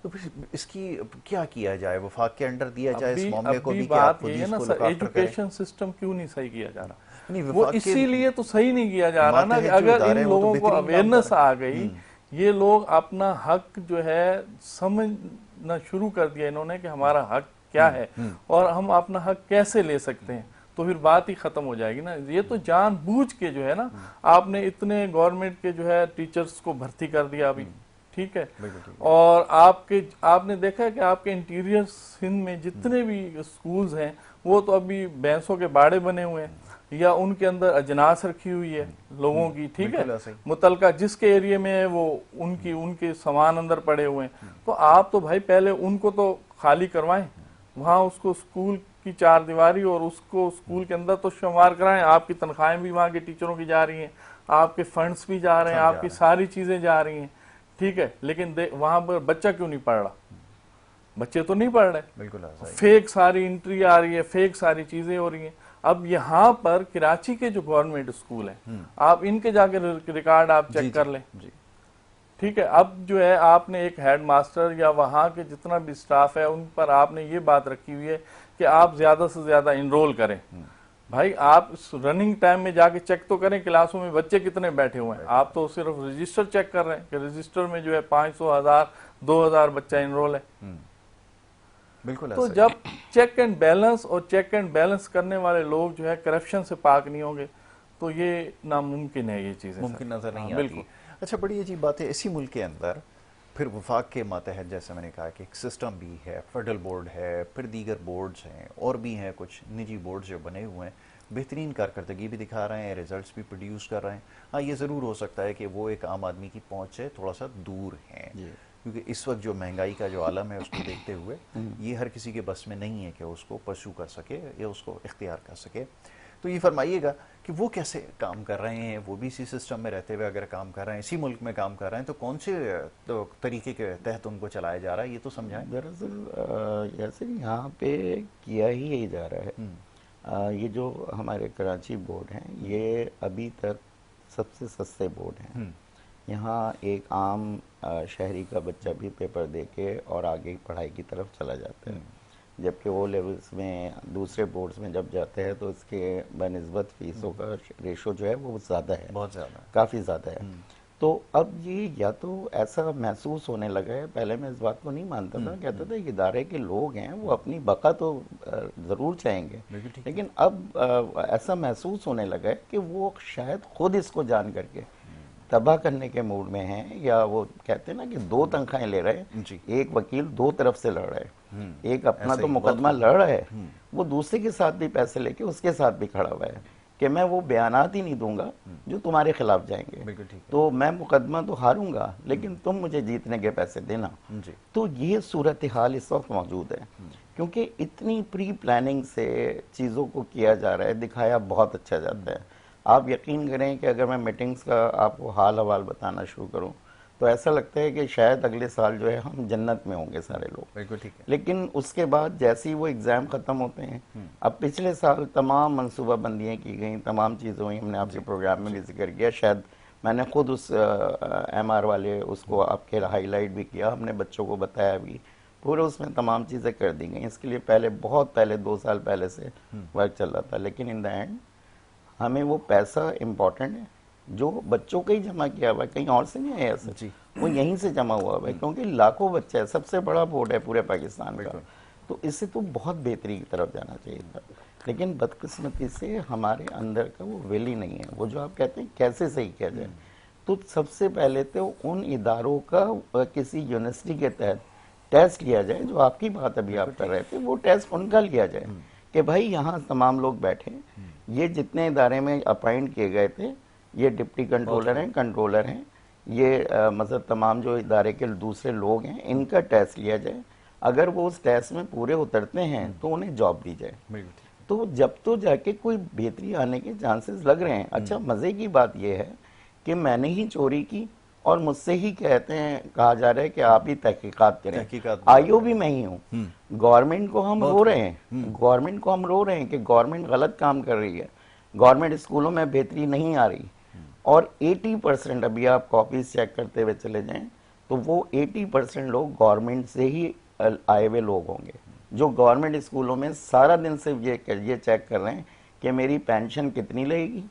तो फिर इसकी क्या किया जाए? वफाक के अंडर दिया जाए इस मामले को भी? बात ये है ना सर, एजुकेशन सिस्टम क्यों नहीं सही किया जा रहा? वो इसीलिए तो सही नहीं किया जा रहा ना कि अगर इन लोगों को अवेयरनेस आ गई, ये लोग अपना हक जो है समझना शुरू कर दिया इन्होंने कि हमारा हक क्या है और हम अपना हक कैसे ले सकते हैं, तो फिर बात ही खत्म हो जाएगी ना। ये तो जानबूझ के जो है ना आपने इतने गवर्नमेंट के जो है टीचर्स को भर्ती कर दिया अभी। ठीक है, और आपने देखा है कि आपके इंटीरियर सिंध में जितने भी स्कूल्स हैं वो तो अभी भैंसों के बाड़े बने हुए हैं। या उनके अंदर अजनास रखी हुई है लोगों की, ठीक बिल्कुल है, ऐसा ही। मुतलका जिसके एरिया में है वो उनके सामान अंदर पड़े हुए हैं, तो आप तो भाई पहले उनको तो खाली करवाएं, वहां उसको स्कूल की चार दीवारी और उसको स्कूल के अंदर तो शुमार कराएं। आपकी तनख्वाहें भी वहां के टीचरों की जा रही हैं, आपके फंड्स भी जा रहे हैं, सब जा आपकी रहे हैं। सारी चीजें जा रही हैं, ठीक है, लेकिन वहां पर बच्चा क्यों नहीं पढ़ रहा? बच्चे तो नहीं पढ़ रहे, बिल्कुल ऐसा ही। फेक सारी एंट्री आ रही है, फेक सारी चीजें हो रही हैं। अब यहाँ पर कराची के जो गवर्नमेंट स्कूल हैं, आप इनके जाके रिकॉर्ड आप जी, चेक कर जी, लें, जी। ठीक है। अब जो है आपने एक हेड मास्टर या वहाँ के जितना भी स्टाफ है उन पर आपने ये बात रखी हुई है कि आप ज्यादा से ज्यादा इनरोल करें। भाई आप इस रनिंग टाइम में जाके चेक तो करें क्लासों में बच्चे कितने बैठे हुए हैं। आप तो सिर्फ रजिस्टर चेक कर रहे हैं कि रजिस्टर में जो है 500, 1000, 2000 बच्चा इनरोल है। बिल्कुल तो ऐसा ही। जब चेक एंड बैलेंस और चेक एंड बैलेंस करने वाले लोग जो है करप्शन से पाक नहीं होंगे तो ये नामुमकिन है, ये चीजें मुमकिन नजर नहीं आती। बिल्कुल। अच्छा, बड़ी अजीब बात है इसी मुल्क के अंदर फिर वफाक के मातहत जैसे मैंने कहा कि एक सिस्टम भी है, फेडरल बोर्ड है, फिर दीगर बोर्ड्स हैं और भी हैं कुछ निजी बोर्ड्स जो बने हुए हैं, बेहतरीन कारकर्दगी भी दिखा रहे हैं, रिजल्ट्स भी प्रोड्यूस कर रहे हैं। हाँ, ये ज़रूर हो सकता है कि वो एक आम आदमी की पहुंच से थोड़ा सा दूर हैं, क्योंकि इस वक्त जो महंगाई का जो आलम है उसको देखते हुए ये हर किसी के बस में नहीं है कि उसको परस्यू कर सके या उसको इख्तियार कर सके। तो ये फरमाइएगा कि वो कैसे काम कर रहे हैं, वो भी इसी सिस्टम में रहते हुए अगर काम कर रहे हैं, इसी मुल्क में काम कर रहे हैं, तो कौन से तो तरीके के तहत उनको चलाया जा रहा है, ये तो समझाएं। दरअसल यासिर यहाँ पे किया ही यही जा रहा है। ये जो हमारे कराची बोर्ड हैं ये अभी तक सबसे सस्ते बोर्ड हैं। यहाँ एक आम शहरी का बच्चा भी पेपर दे के और आगे पढ़ाई की तरफ चला जाता है, जबकि वो लेवल्स में दूसरे बोर्ड्स में जब जाते हैं तो इसके बनिस्बत फीसों का रेशो जो है वो ज़्यादा है, बहुत ज़्यादा, काफ़ी ज़्यादा है। तो अब ये या तो ऐसा महसूस होने लगा है, पहले मैं इस बात को नहीं मानता था, कहता था कि इदारे के लोग हैं वो अपनी बका तो ज़रूर चाहेंगे, लेकिन अब ऐसा महसूस होने लगा है कि वो शायद खुद इसको जान करके तबाह करने के मूड में हैं, या वो कहते हैं ना कि दो तनख्वाहें ले रहे हैं, एक वकील दो तरफ से लड़ रहा है, एक अपना तो मुकदमा लड़ रहा है, वो दूसरे के साथ भी पैसे लेके उसके साथ भी खड़ा हुआ है कि मैं वो बयानात ही नहीं दूंगा जो तुम्हारे खिलाफ जाएंगे, तो मैं मुकदमा तो हारूंगा लेकिन तुम मुझे जीतने के पैसे देना। तो ये सूरत हाल इस वक्त मौजूद है, क्योंकि इतनी प्री प्लानिंग से चीज़ों को किया जा रहा है, दिखाया बहुत अच्छा जाता है। आप यकीन करें कि अगर मैं मीटिंग्स का आपको हाल हवाल बताना शुरू करूं तो ऐसा लगता है कि शायद अगले साल जो है हम जन्नत में होंगे सारे लोग। बिल्कुल ठीक है। लेकिन उसके बाद जैसे ही वो एग्ज़ाम ख़त्म होते हैं, अब पिछले साल तमाम मनसूबाबंदियाँ की गई, तमाम चीज़ें हुई, हमने आपके प्रोग्राम में भी जिक्र किया, शायद मैंने खुद उस MR वाले उसको आपके हाईलाइट भी किया, हमने बच्चों को बताया भी, पूरे उसमें तमाम चीज़ें कर दी गई। इसके लिए पहले बहुत पहले 2 साल पहले से वर्क चल रहा था, लेकिन इन द एंड हमें वो पैसा इम्पोर्टेंट है जो बच्चों का ही जमा किया हुआ है, कहीं और से नहीं आया सर, वो यहीं से जमा हुआ है, क्योंकि लाखों बच्चे है, सबसे बड़ा बोर्ड है पूरे पाकिस्तान का, तो इससे तो बहुत बेहतरी की तरफ जाना चाहिए था। लेकिन बदकिस्मती से हमारे अंदर का वो विल ही नहीं है। वो जो आप कहते हैं कैसे सही किया जाए, तो सबसे पहले तो उन इदारों का किसी यूनिवर्सिटी के तहत टेस्ट लिया जाए, जो आपकी बात अभी आप कर रहे थे, वो टेस्ट उनका लिया जाए कि भाई यहाँ तमाम लोग बैठे, ये जितने इदारे में अपॉइंट किए गए थे, ये डिप्टी कंट्रोलर हैं, कंट्रोलर हैं, ये मतलब तमाम जो इदारे के दूसरे लोग हैं, इनका टेस्ट लिया जाए। अगर वो उस टेस्ट में पूरे उतरते हैं तो उन्हें जॉब दी जाए। तो जब तो जाके कोई बेहतरी आने के चांसेस लग रहे हैं। अच्छा, मज़े की बात यह है कि मैंने ही चोरी की और मुझसे ही कहते हैं, कहा जा रहा है कि आप ही तहकीकात करें। आईओ भी मैं ही हूँ। गवर्नमेंट को हम रो रहे हैं, गवर्नमेंट को हम रो रहे हैं कि गवर्नमेंट गलत काम कर रही है, गवर्नमेंट स्कूलों में बेहतरी नहीं आ रही, और 80% अभी आप कॉपीज चेक करते हुए चले जाएं तो वो 80% लोग गवर्नमेंट से ही आए हुए लोग होंगे, जो गवर्नमेंट स्कूलों में सारा दिन से ये चेक कर रहे हैं कि मेरी पेंशन कितनी लगेगी,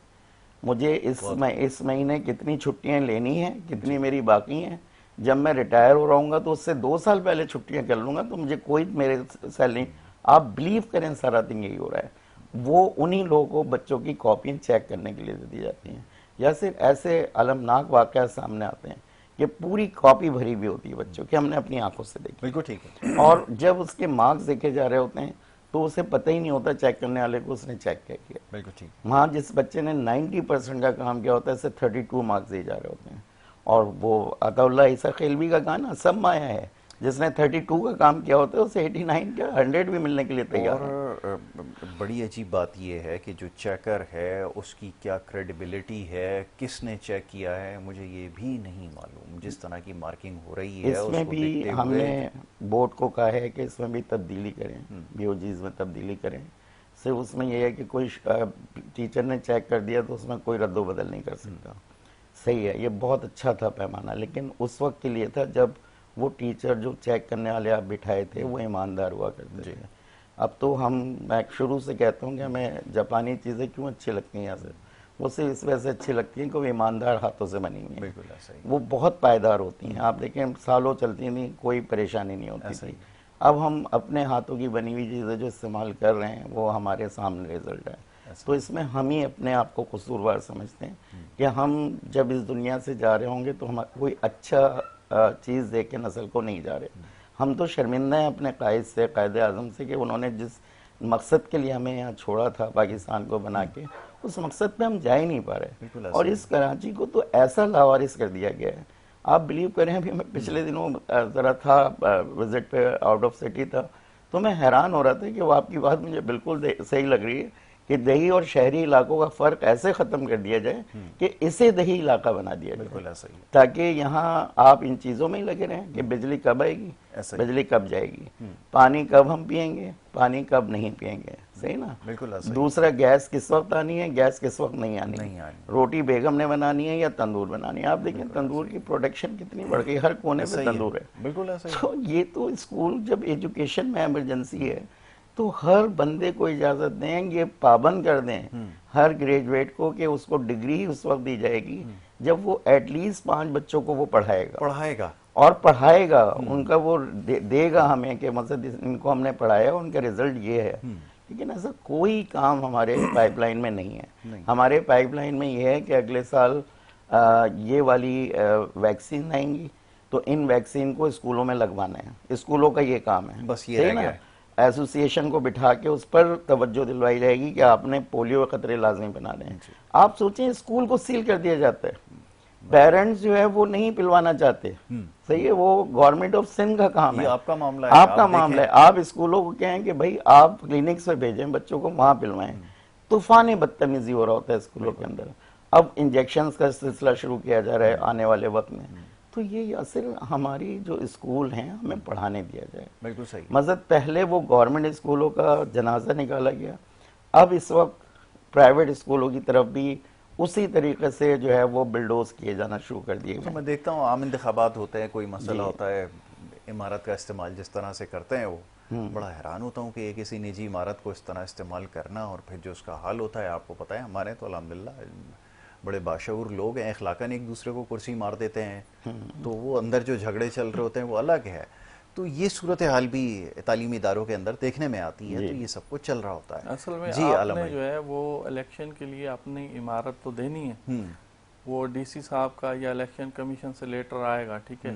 मुझे इस महीने कितनी छुट्टियां लेनी हैं, कितनी मेरी बाकी हैं, जब मैं रिटायर हो रहूँगा तो उससे 2 साल पहले छुट्टियां कर लूँगा, तो मुझे कोई मेरे सैलरी, आप बिलीव करें सारा दिन यही हो रहा है। वो उन्हीं लोगों को बच्चों की कॉपियाँ चेक करने के लिए दे दी जाती हैं, या सिर्फ ऐसे अलमनाक वाक़या सामने आते हैं कि पूरी कॉपी भरी हुई होती है बच्चों की, हमने अपनी आंखों से देखी। बिल्कुल ठीक है। और जब उसके मार्क्स देखे जा रहे होते हैं तो उसे पता ही नहीं होता चेक करने वाले को उसने चेक क्या किया। बिल्कुल ठीक। वहाँ जिस बच्चे ने 90% का काम किया होता है, इसे 32 मार्क्स दिए जा रहे होते हैं। और वो अताउल्लाह ईसा खिलवी का गाना सब माया है, जिसने 32 का काम किया होता है उसे 89 क्या 100 भी मिलने के लिए तैयार है। और बड़ी अजीब बात यह है कि जो चेकर है उसकी क्या क्रेडिबिलिटी है, किसने चेक किया है, मुझे ये भी नहीं मालूम। जिस तरह की मार्किंग हो रही है इसमें उसको भी देखते हमने हुए बोर्ड को कहा है कि इसमें भी तब्दीली करें, बीओजीज में तब्दीली करें। सिर्फ उसमें यह है कि कोई टीचर ने चेक कर दिया तो उसमें कोई रद्दो बदल नहीं कर सकता। सही है, ये बहुत अच्छा था पैमाना, लेकिन उस वक्त के लिए था जब वो टीचर जो चेक करने वाले आप बिठाए थे वो ईमानदार हुआ करते थे। अब तो मैं शुरू से कहता हूँ कि हमें जापानी चीज़ें क्यों अच्छी लगती हैं यहाँ से, वो सिर्फ इस वजह से अच्छी लगती हैं कि वो ईमानदार हाथों से बनी हुई हैं। बिल्कुल ऐसा ही। वो बहुत पायदार होती हैं, आप देखें सालों चलती नहीं, कोई परेशानी नहीं होती थी। अब हम अपने हाथों की बनी हुई चीज़ें जो इस्तेमाल कर रहे हैं वो हमारे सामने रिजल्ट है। तो इसमें हम ही अपने आप को कसूरवार समझते हैं कि हम जब इस दुनिया से जा रहे होंगे तो हम कोई अच्छा चीज़ देख के नस्ल को नहीं जा रहे। हम तो शर्मिंदा हैं अपने कायद से, कायद आज़म से, कि उन्होंने जिस मकसद के लिए हमें यहाँ छोड़ा था पाकिस्तान को बना के, उस मकसद पे हम जा ही नहीं पा रहे। और इस कराची को तो ऐसा लावारिस कर दिया गया है, आप बिलीव करें। अभी मैं पिछले दिनों ज़रा था विजिट पे, आउट ऑफ सिटी था, तो मैं हैरान हो रहा था कि वो आपकी बात मुझे बिल्कुल सही लग रही है कि दही और शहरी इलाकों का फ़र्क ऐसे ख़त्म कर दिया जाए कि इसे दही इलाका बना दिया जाए, ताकि यहाँ आप इन चीज़ों में ही लगे रहें कि बिजली कब आएगी, बिजली कब जाएगी, पानी कब हम पिएंगे, पानी कब नहीं पिएंगे। सही ना? बिल्कुल। दूसरा, गैस किस वक्त आनी है, गैस किस वक्त नहीं आनी, रोटी बेगम ने बनानी है या तंदूर बनानी है। आप देखें तंदूर की प्रोडक्शन कितनी बढ़ गई, हर कोने पे तंदूर है। बिल्कुल ऐसा ही। तो ये तो स्कूल जब एजुकेशन में इमरजेंसी है तो हर बंदे को इजाजत दें, ये पाबंद कर दें हर ग्रेजुएट को कि उसको डिग्री उस वक्त दी जाएगी जब वो एटलीस्ट 5 बच्चों को वो पढ़ाएगा और पढ़ाएगा उनका वो देगा हमें कि मतलब इनको हमने पढ़ाया, उनका रिजल्ट ये है। लेकिन ऐसा कोई काम हमारे पाइपलाइन में नहीं है। हमारे पाइपलाइन में ये है कि अगले साल ये वाली वैक्सीन आएंगी तो इन वैक्सीन को स्कूलों में लगवाना है, स्कूलों का ये काम है। बस ये रह गया। एसोसिएशन को बिठा के उस पर तवज्जो दिलवाई जाएगी कि आपने पोलियो के खतरे लाजमी बनाने हैं। आप सोचें, स्कूल को सील कर दिया जाता है, पेरेंट्स जो है वो नहीं पिलवाना चाहते। सही है, वो गवर्नमेंट ऑफ सिंध का काम है, आपका मामला है, आपका मामला है। आप स्कूलों को कहें कि भाई आप क्लिनिक्स पे भेजें बच्चों को, वहां पिलवाएं। तूफानी बदतमीजी हो रहा होता है स्कूलों के अंदर। अब इंजेक्शन का सिलसिला शुरू किया जा रहा है आने वाले वक्त में। तो ये असल हमारी जो स्कूल हैं हमें पढ़ाने दिया जाए। बिल्कुल सही। मतलब पहले वो गवर्नमेंट स्कूलों का जनाजा निकाला गया, अब इस वक्त प्राइवेट स्कूलों की तरफ भी उसी तरीके से जो है वो बिल्डोज किए जाना शुरू कर दिए गए। तो मैं देखता हूँ आम इंतखाबात होते हैं, कोई मसला होता है, इमारत का इस्तेमाल जिस तरह से करते हैं वो बड़ा हैरान होता हूँ कि ये किसी निजी इमारत को इस तरह इस्तेमाल करना, और फिर जो उसका हाल होता है आपको पता है। हमारे तो अल्हम्दुलिल्लाह बड़े बाशऊर लोग हैं, अखलाकन एक दूसरे को कुर्सी मार देते हैं, तो वो अंदर जो झगड़े चल रहे होते हैं वो अलग है। तो ये सूरत हाल भी तालीमी इदारों के अंदर देखने में आती है, तो ये सब कुछ चल रहा होता है। असल में आपने जो है वो इलेक्शन के लिए अपनी इमारत तो देनी है, वो डीसी साहब का या इलेक्शन कमीशन से लेटर आएगा, ठीक है।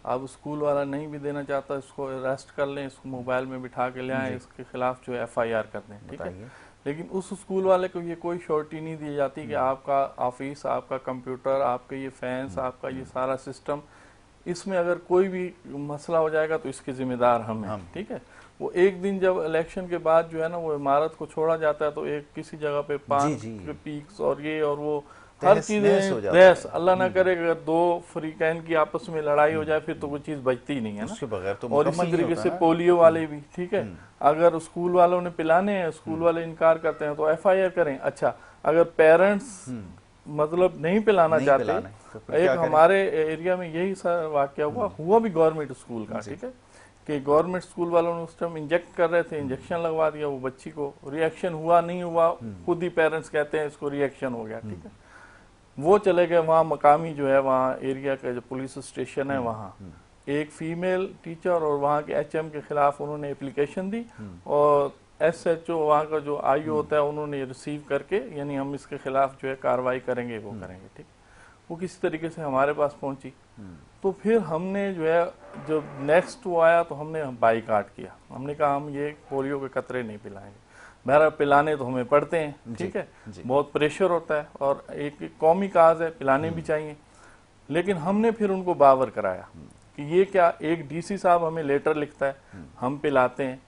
अब स्कूल वाला नहीं भी देना चाहता, इसको अरेस्ट कर लें, इसको मोबाइल में बिठा के ले आए, इसके खिलाफ जो है FIR कर दें, ठीक है। लेकिन उस स्कूल वाले को ये कोई श्योरिटी नहीं दी जाती कि आपका ऑफिस, आपका कंप्यूटर, आपके ये फैंस, आपका ये सारा सिस्टम, इसमें अगर कोई भी मसला हो जाएगा तो इसके जिम्मेदार हम हैं, ठीक है। वो एक दिन जब इलेक्शन के बाद जो है ना वो इमारत को छोड़ा जाता है तो एक किसी जगह पे पान के पीक्स और ये और वो हर चीज तहस, अल्लाह ना करे अगर 2 फ्रीकैन की आपस में लड़ाई हो जाए फिर तो कोई चीज बचती नहीं है ना। उसके बगैर तो और इसी तरीके से पोलियो वाले भी, ठीक है, अगर स्कूल वालों ने पिलाने हैं, स्कूल वाले इनकार करते हैं तो FIR करें। अच्छा, अगर पेरेंट्स मतलब नहीं पिलाना चाहते, तो एक हमारे एरिया में यही वाकया हुआ भी गवर्नमेंट स्कूल का, ठीक है, कि गवर्नमेंट स्कूल वालों ने उस टाइम इंजेक्ट कर रहे थे, इंजेक्शन लगवा दिया, वो बच्ची को रिएक्शन हुआ नहीं हुआ, खुद ही पेरेंट्स कहते हैं इसको रिएक्शन हो गया, ठीक है। वो चले गए वहाँ मकामी जो है वहाँ एरिया का जो पुलिस स्टेशन है वहाँ एक फीमेल टीचर और वहाँ के HM के खिलाफ उन्होंने एप्लीकेशन दी और SHO वहाँ का जो IO होता है उन्होंने रिसीव करके, यानी हम इसके खिलाफ जो है कार्रवाई करेंगे वो करेंगे, ठीक। वो किसी तरीके से हमारे पास पहुंची। तो फिर हमने जो है, जब नेक्स्ट वो आया तो हमने बाइकाट किया। हमने कहा हम ये पोलियो के कतरे नहीं पिलाएंगे। बहरहाल पिलाने तो हमें पड़ते हैं, ठीक है, बहुत प्रेशर होता है और एक कौमी काज है, पिलाने भी चाहिए। लेकिन हमने फिर उनको बावर कराया कि ये क्या, एक डीसी साहब हमें लेटर लिखता है, हम पिलाते हैं।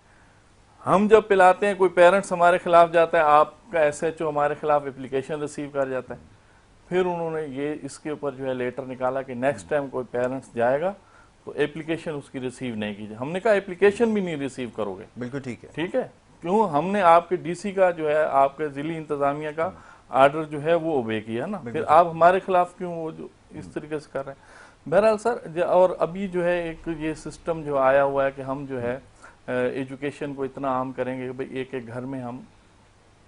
हम जब पिलाते हैं, कोई पेरेंट्स हमारे खिलाफ जाता है, आपका एसएचओ हमारे खिलाफ एप्लीकेशन रिसीव कर जाता है। फिर उन्होंने ये इसके ऊपर जो है लेटर निकाला कि नेक्स्ट टाइम कोई पेरेंट्स जाएगा तो एप्लीकेशन उसकी रिसीव नहीं कीजिए। हमने कहा एप्लीकेशन भी नहीं रिसीव करोगे। बिल्कुल ठीक है, ठीक है, क्यों? हमने आपके डीसी का जो है, आपके जिली इंतजामिया का आर्डर जो है वो ओबे किया ना, फिर आप हमारे खिलाफ क्यों वो जो इस तरीके से कर रहे हैं। बहरहाल सर, और अभी जो है एक ये सिस्टम जो आया हुआ है कि हम जो है एजुकेशन को इतना आम करेंगे कि भाई एक एक घर में हम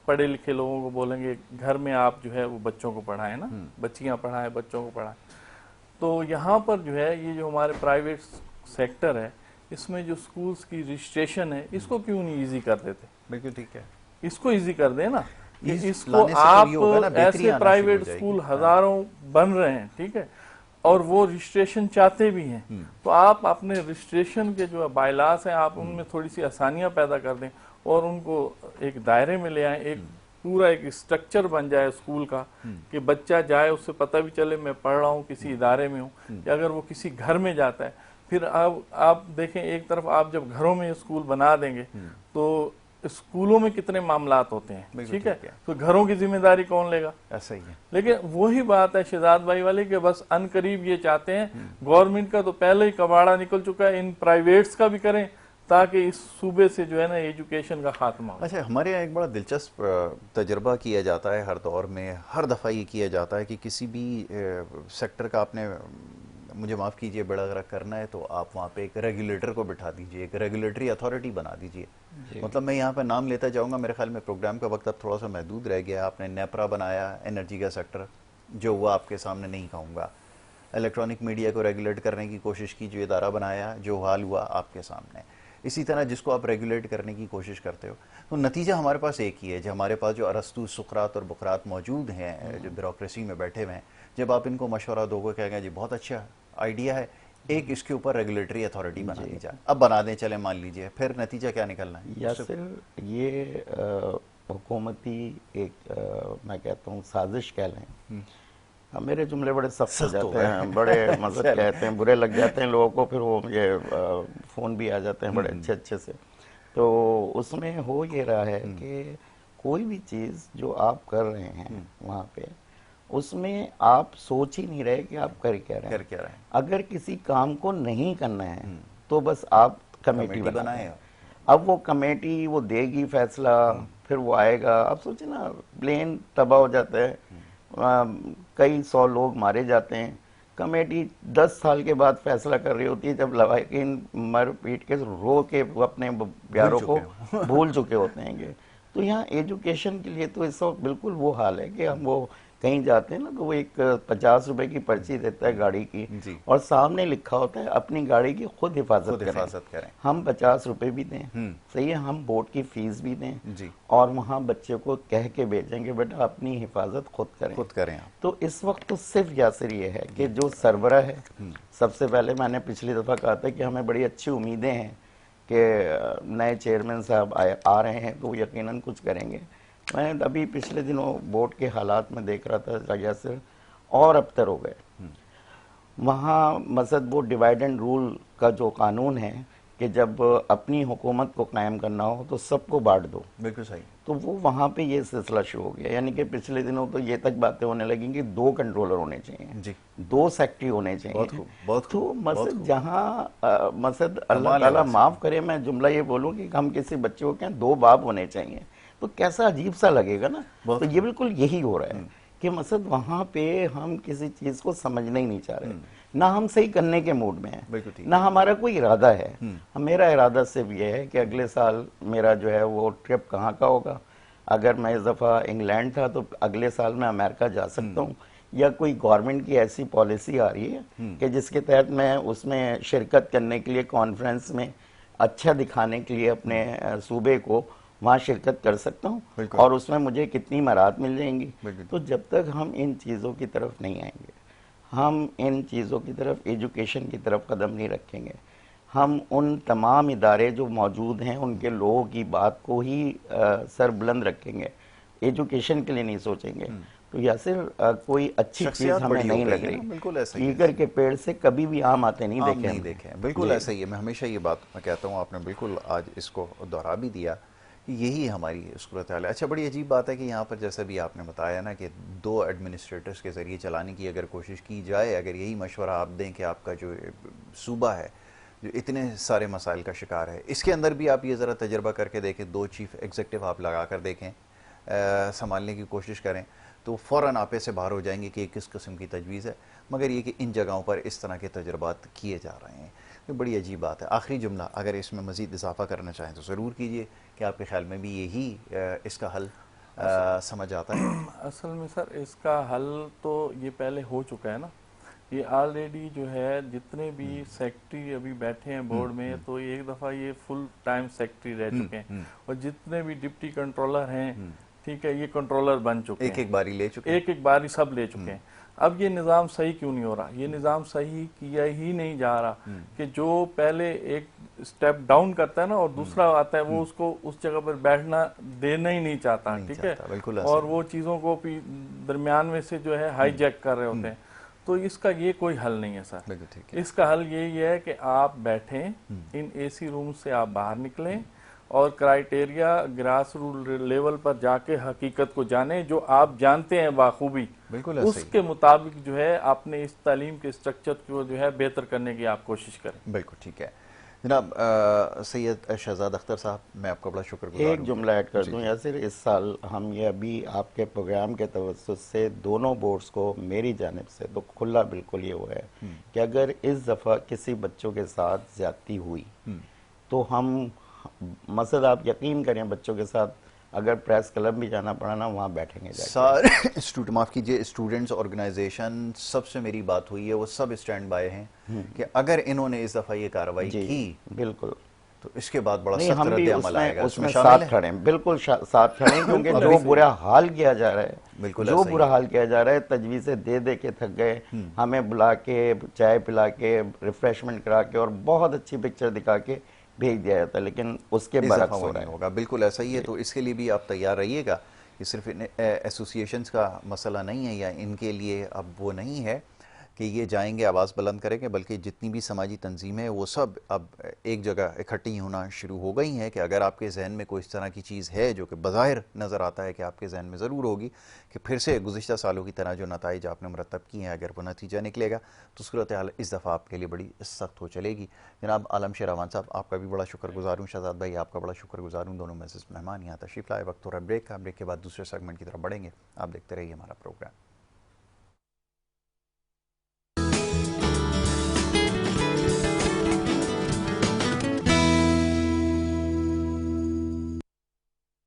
पढ़े लिखे लोगों को बोलेंगे घर में आप जो है वो बच्चों को पढ़ाएं ना, बच्चियां पढ़ाएं, बच्चों को पढ़ाएं। तो यहाँ पर जो है ये जो हमारे प्राइवेट सेक्टर है, इसमें जो स्कूल्स की रजिस्ट्रेशन है, इसको क्यों नहीं इजी कर देते? बिल्कुल ठीक है, इसको इजी कर दें ना। इसको आप ऐसे प्राइवेट स्कूल हजारों बन रहे हैं, ठीक है, और वो रजिस्ट्रेशन चाहते भी हैं, तो आप अपने रजिस्ट्रेशन के जो बायलास हैं, आप उनमें थोड़ी सी आसानियां पैदा कर दें और उनको एक दायरे में ले आए, एक पूरा एक स्ट्रक्चर बन जाए स्कूल का कि बच्चा जाए, उससे पता भी चले मैं पढ़ रहा हूँ किसी इदारे में हूँ, या अगर वो किसी घर में जाता है। फिर आप देखें, एक तरफ आप जब घरों में स्कूल बना देंगे तो स्कूलों में कितने मामलात होते हैं, ठीक है, तो घरों की जिम्मेदारी कौन लेगा? ऐसा ही है। लेकिन वही बात है शहजाद भाई वाली कि बस अनकरीब ये चाहते हैं, गवर्नमेंट का तो पहले ही कबाड़ा निकल चुका है, इन प्राइवेट्स का भी करें ताकि इस सूबे से जो है ना एजुकेशन का खात्मा हो। अच्छा, हमारे यहाँ एक बड़ा दिलचस्प तजर्बा किया जाता है हर दौर में, हर दफ़ा ये किया जाता है कि किसी भी सेक्टर का आपने, मुझे माफ़ कीजिए, बड़ा गर्क करना है तो आप वहाँ पे एक रेगुलेटर को बिठा दीजिए, एक रेगुलेटरी अथॉरिटी बना दीजिए। मतलब मैं यहाँ पे नाम लेता जाऊँगा, मेरे ख्याल में प्रोग्राम का वक्त अब थोड़ा सा महदूद रह गया। आपने नेपरा बनाया, एनर्जी का सेक्टर, जो हुआ आपके सामने नहीं कहूँगा। इलेक्ट्रॉनिक मीडिया को रेगुलेट करने की कोशिश की, जो इदारा बनाया, जो हाल हुआ आपके सामने। इसी तरह जिसको आप रेगुलेट करने की कोशिश करते हो, तो नतीजा हमारे पास एक ही है। जो हमारे पास जो अरस्तु, सुकरात और बुकरात मौजूद हैं, जो ब्यूरोक्रेसी में बैठे हुए हैं, जब आप इनको मशवरा दोगे, कहेंगे जी बहुत अच्छा आइडिया है, एक इसके ऊपर रेगुलेटरी अथॉरिटी बना दी जाए, अब बना दें, चले मान लीजिए, फिर नतीजा क्या निकलना है? या सिर्फ ये हुकूमती एक मैं कहता हूँ साजिश कह लें। मेरे जुमले बड़े सख्त हो जाते हैं, बड़े मज़ा कहते हैं, बुरे लग जाते हैं लोगों को, फिर वो मुझे फ़ोन भी आ जाते हैं बड़े अच्छे अच्छे से। तो उसमें हो ये रहा है कि कोई भी चीज़ जो आप कर रहे हैं वहाँ पे, उसमें आप सोच ही नहीं रहे कि आप कर क्या रहे हैं। अगर किसी काम को नहीं करना है तो बस आप कमेटी बनाएं। अब वो कमेटी वो देगी फैसला, फिर वो आएगा। अब सोचिए ना, प्लेन तबाह हो जाता है, कई 100 लोग मारे जाते हैं, कमेटी 10 साल के बाद फैसला कर रही होती है, जब लवाकिन मर पीट के रो के अपने प्यारों को भूल चुके होते हैं। तो यहाँ एजुकेशन के लिए तो इस वक्त बिल्कुल वो हाल है कि हम वो कहीं जाते हैं ना, तो वो एक 50 रुपए की पर्ची देता है गाड़ी की, और सामने लिखा होता है अपनी गाड़ी की खुद हिफाजत करें। हम 50 रुपए भी दें, सही है, हम बोर्ड की फीस भी दें, और वहाँ बच्चे को कह के भेजेंगे बेटा अपनी हिफाजत खुद करें। तो इस वक्त तो सिर्फ यासिर ये है कि जो सरबरा है, सबसे पहले मैंने पिछली दफ़ा कहा था कि हमें बड़ी अच्छी उम्मीदें हैं कि नए चेयरमैन साहब आ रहे हैं तो यकीनन कुछ करेंगे। मैं अभी पिछले दिनों बोर्ड के हालात में देख रहा था, यासिर, और अबतर हो गए। वहाँ मसद वो डिवाइड एंड रूल का जो कानून है कि जब अपनी हुकूमत को कायम करना हो तो सबको बांट दो। बिल्कुल सही। तो वो वहाँ पे ये सिलसिला शुरू हो गया, यानी कि पिछले दिनों तो ये तक बातें होने लगी कि 2 कंट्रोलर होने चाहिए जी, 2 सेक्रेटरी होने चाहिए। बहुत तो मसद जहाँ मसद अल्लाह ताला माफ़ करे, मैं जुमला ये बोलूँ कि हम किसी बच्चे को क्या 2 बाप होने चाहिए, तो कैसा अजीब सा लगेगा ना। तो ये बिल्कुल यही हो रहा है कि मसद वहाँ पे हम किसी चीज़ को समझना ही नहीं चाह रहे, ना हम सही करने के मूड में हैं, ना हमारा कोई इरादा है। मेरा इरादा सिर्फ ये है कि अगले साल मेरा जो है वो ट्रिप कहाँ का होगा। अगर मैं इस दफ़ा इंग्लैंड था तो अगले साल मैं अमेरिका जा सकता हूँ, या कोई गवर्नमेंट की ऐसी पॉलिसी आ रही है कि जिसके तहत मैं उसमें शिरकत करने के लिए, कॉन्फ्रेंस में अच्छा दिखाने के लिए अपने सूबे को वहाँ शिरकत कर सकता हूँ, और उसमें मुझे कितनी मराहत मिल जाएंगी। तो जब तक हम इन चीज़ों की तरफ नहीं आएंगे हम इन चीज़ों की तरफ, एजुकेशन की तरफ कदम नहीं रखेंगे। हम उन तमाम इदारे जो मौजूद हैं उनके लोगों की बात को ही सर बुलंद रखेंगे, एजुकेशन के लिए नहीं सोचेंगे। तो यासिर कोई अच्छी चीज़ शख्सियत हमें बड़ी हो नहीं गई लग है रही। ना, बिल्कुल ऐसा ही है। कीकर के पेड़ से कभी भी आम आते नहीं आम देखे नहीं हमने। देखे हैं, बिल्कुल जी। ऐसा ही है। मैं हमेशा ये बात मैं कहता हूँ, आपने बिल्कुल आज इसको दोहरा भी दिया कि यही हमारी सूरत हाल है। अच्छा, बड़ी अजीब बात है कि यहाँ पर जैसा भी आपने बताया ना कि 2 एडमिनिस्ट्रेटर्स के ज़रिए चलाने की अगर कोशिश की जाए, अगर यही मशवरा आप दें कि आपका जो सूबा है जो इतने सारे मसाइल का शिकार है, इसके अंदर भी आप ये ज़रा तजर्बा करके देखें, 2 चीफ एग्जीक्यूटिव आप लगा कर देखें, संभालने की कोशिश करें, तो फ़ौरन आपे से बाहर हो जाएंगे कि किस किस्म की तजवीज़ है। मगर ये कि इन जगहों पर इस तरह के तजर्बात किए जा रहे हैं, तो बड़ी अजीब बात है। आखिरी जुमला अगर इसमें मज़ीद इजाफा करना चाहें तो ज़रूर कीजिए कि आपके ख्याल में भी यही इसका हल समझ आता है। असल में सर इसका हल तो ये पहले हो चुका है ना। ये ऑलरेडी जो है जितने भी सेक्रेटरी अभी बैठे हैं बोर्ड में, तो एक दफ़ा ये फुल टाइम सेक्रेटरी रह चुके हैं, और जितने भी डिप्टी कंट्रोलर हैं, ठीक है, ये कंट्रोलर बन चुके हैं, एक एक बारी ले चुके हैं, एक बारी सब ले चुके हैं। अब ये निज़ाम सही क्यों नहीं हो रहा? ये निज़ाम सही किया ही नहीं जा रहा कि जो पहले एक स्टेप डाउन करता है ना और दूसरा आता है, वो उसको उस जगह पर बैठना देना ही नहीं चाहता, नहीं ठीक चाहता, है, बिल्कुल ऐसा और ही। वो चीज़ों को दरमियान में से जो है हाईजैक कर रहे होते हैं। तो इसका ये कोई हल नहीं है सर। बिल्कुल ठीक है। इसका हल यही है कि आप बैठें, इन एसी रूम से आप बाहर निकलें और क्राइटेरिया ग्रास रूट लेवल पर जाके हकीकत को जाने, जो आप जानते हैं बाखूबी, बिल्कुल ऐसा ही। उसके मुताबिक जो है आपने इस तालीम के स्ट्रक्चर को जो है बेहतर करने की आप कोशिश करें। बिल्कुल ठीक है जनाब। सैयद शहजाद अख्तर साहब, मैं आपका बड़ा शुक्रगुजार एक हूँ। जुमला ऐड कर जी, दूं जी। यासिर, इस साल हम ये अभी आपके प्रोग्राम के तवज्जुह से दोनों बोर्ड्स को मेरी जानिब से तो खुला बिल्कुल ये हुआ है कि अगर इस दफ़ा किसी बच्चों के साथ ज्यादती हुई तो हम, मसद आप यकीन करें, बच्चों के साथ अगर प्रेस क्लब भी जाना पड़ा ना, वहाँ बैठेंगे जाके। सारे स्टूडेंट, माफ़ कीजिए, स्टूडेंट्स ऑर्गेनाइजेशन सबसे मेरी बात हुई है, वो सब स्टैंड बाय हैं कि अगर इन्होंने इस दफ़ा ये कार्रवाई जी की बिल्कुल। तो इसके बाद बड़ा नहीं, सख्त हम भी रद्द अमल आएगा। उसमें शामिल साथ है? खड़े हैं, बिल्कुल साथ खड़े हैं, क्योंकि बिल्कुल जो ऐसे ही। बुरा हाल किया जा रहा है, बिल्कुल जो ऐसा ही बुरा है। हाल किया जा रहा है, तजवीज़ें दे दे के थक गए, हमें बुला के चाय पिला के रिफ्रेशमेंट करा के और बहुत अच्छी पिक्चर दिखा के भेज दिया जाता है, लेकिन उसके इस बरक्स दफ़ा हो वो रहा नहीं है। होगा। बिल्कुल ऐसा ही है। तो इसके लिए भी आप तैयार रहिएगा कि सिर्फ एसोसिएशंस का मसला नहीं है या इनके लिए अब वो नहीं है कि ये जाएंगे आवाज़ बुलंद करेंगे, बल्कि जितनी भी समाजी तंजीमें हैं वो सब अब एक जगह इकट्ठी होना शुरू हो गई हैं कि अगर आपके जहन में कोई इस तरह की चीज़ है जो कि बज़ाहिर नज़र आता है कि आपके जहन में ज़रूर होगी कि फिर से गुज़िश्ता सालों की तरह जो नताइज आपने मुरतब किए हैं, अगर वो नतीजा निकलेगा तो सूरत हाल इस दफ़ा आपके लिए बड़ी सख्त हो चलेगी। जनाब आलम शेर अमान साहब, आपका भी बड़ा शुक्रगुजार हूँ। शहजाद भाई, आपका बड़ा शुक्रगुजार हूँ। दोनों मेज़ मेहमान यहाँ तशरीफ़ लाए। वक्त हो रहा है ब्रेक का। ब्रेक के बाद दूसरे सेगमेंट की तरफ बढ़ेंगे। आप देखते रहिए हमारा प्रोग्राम।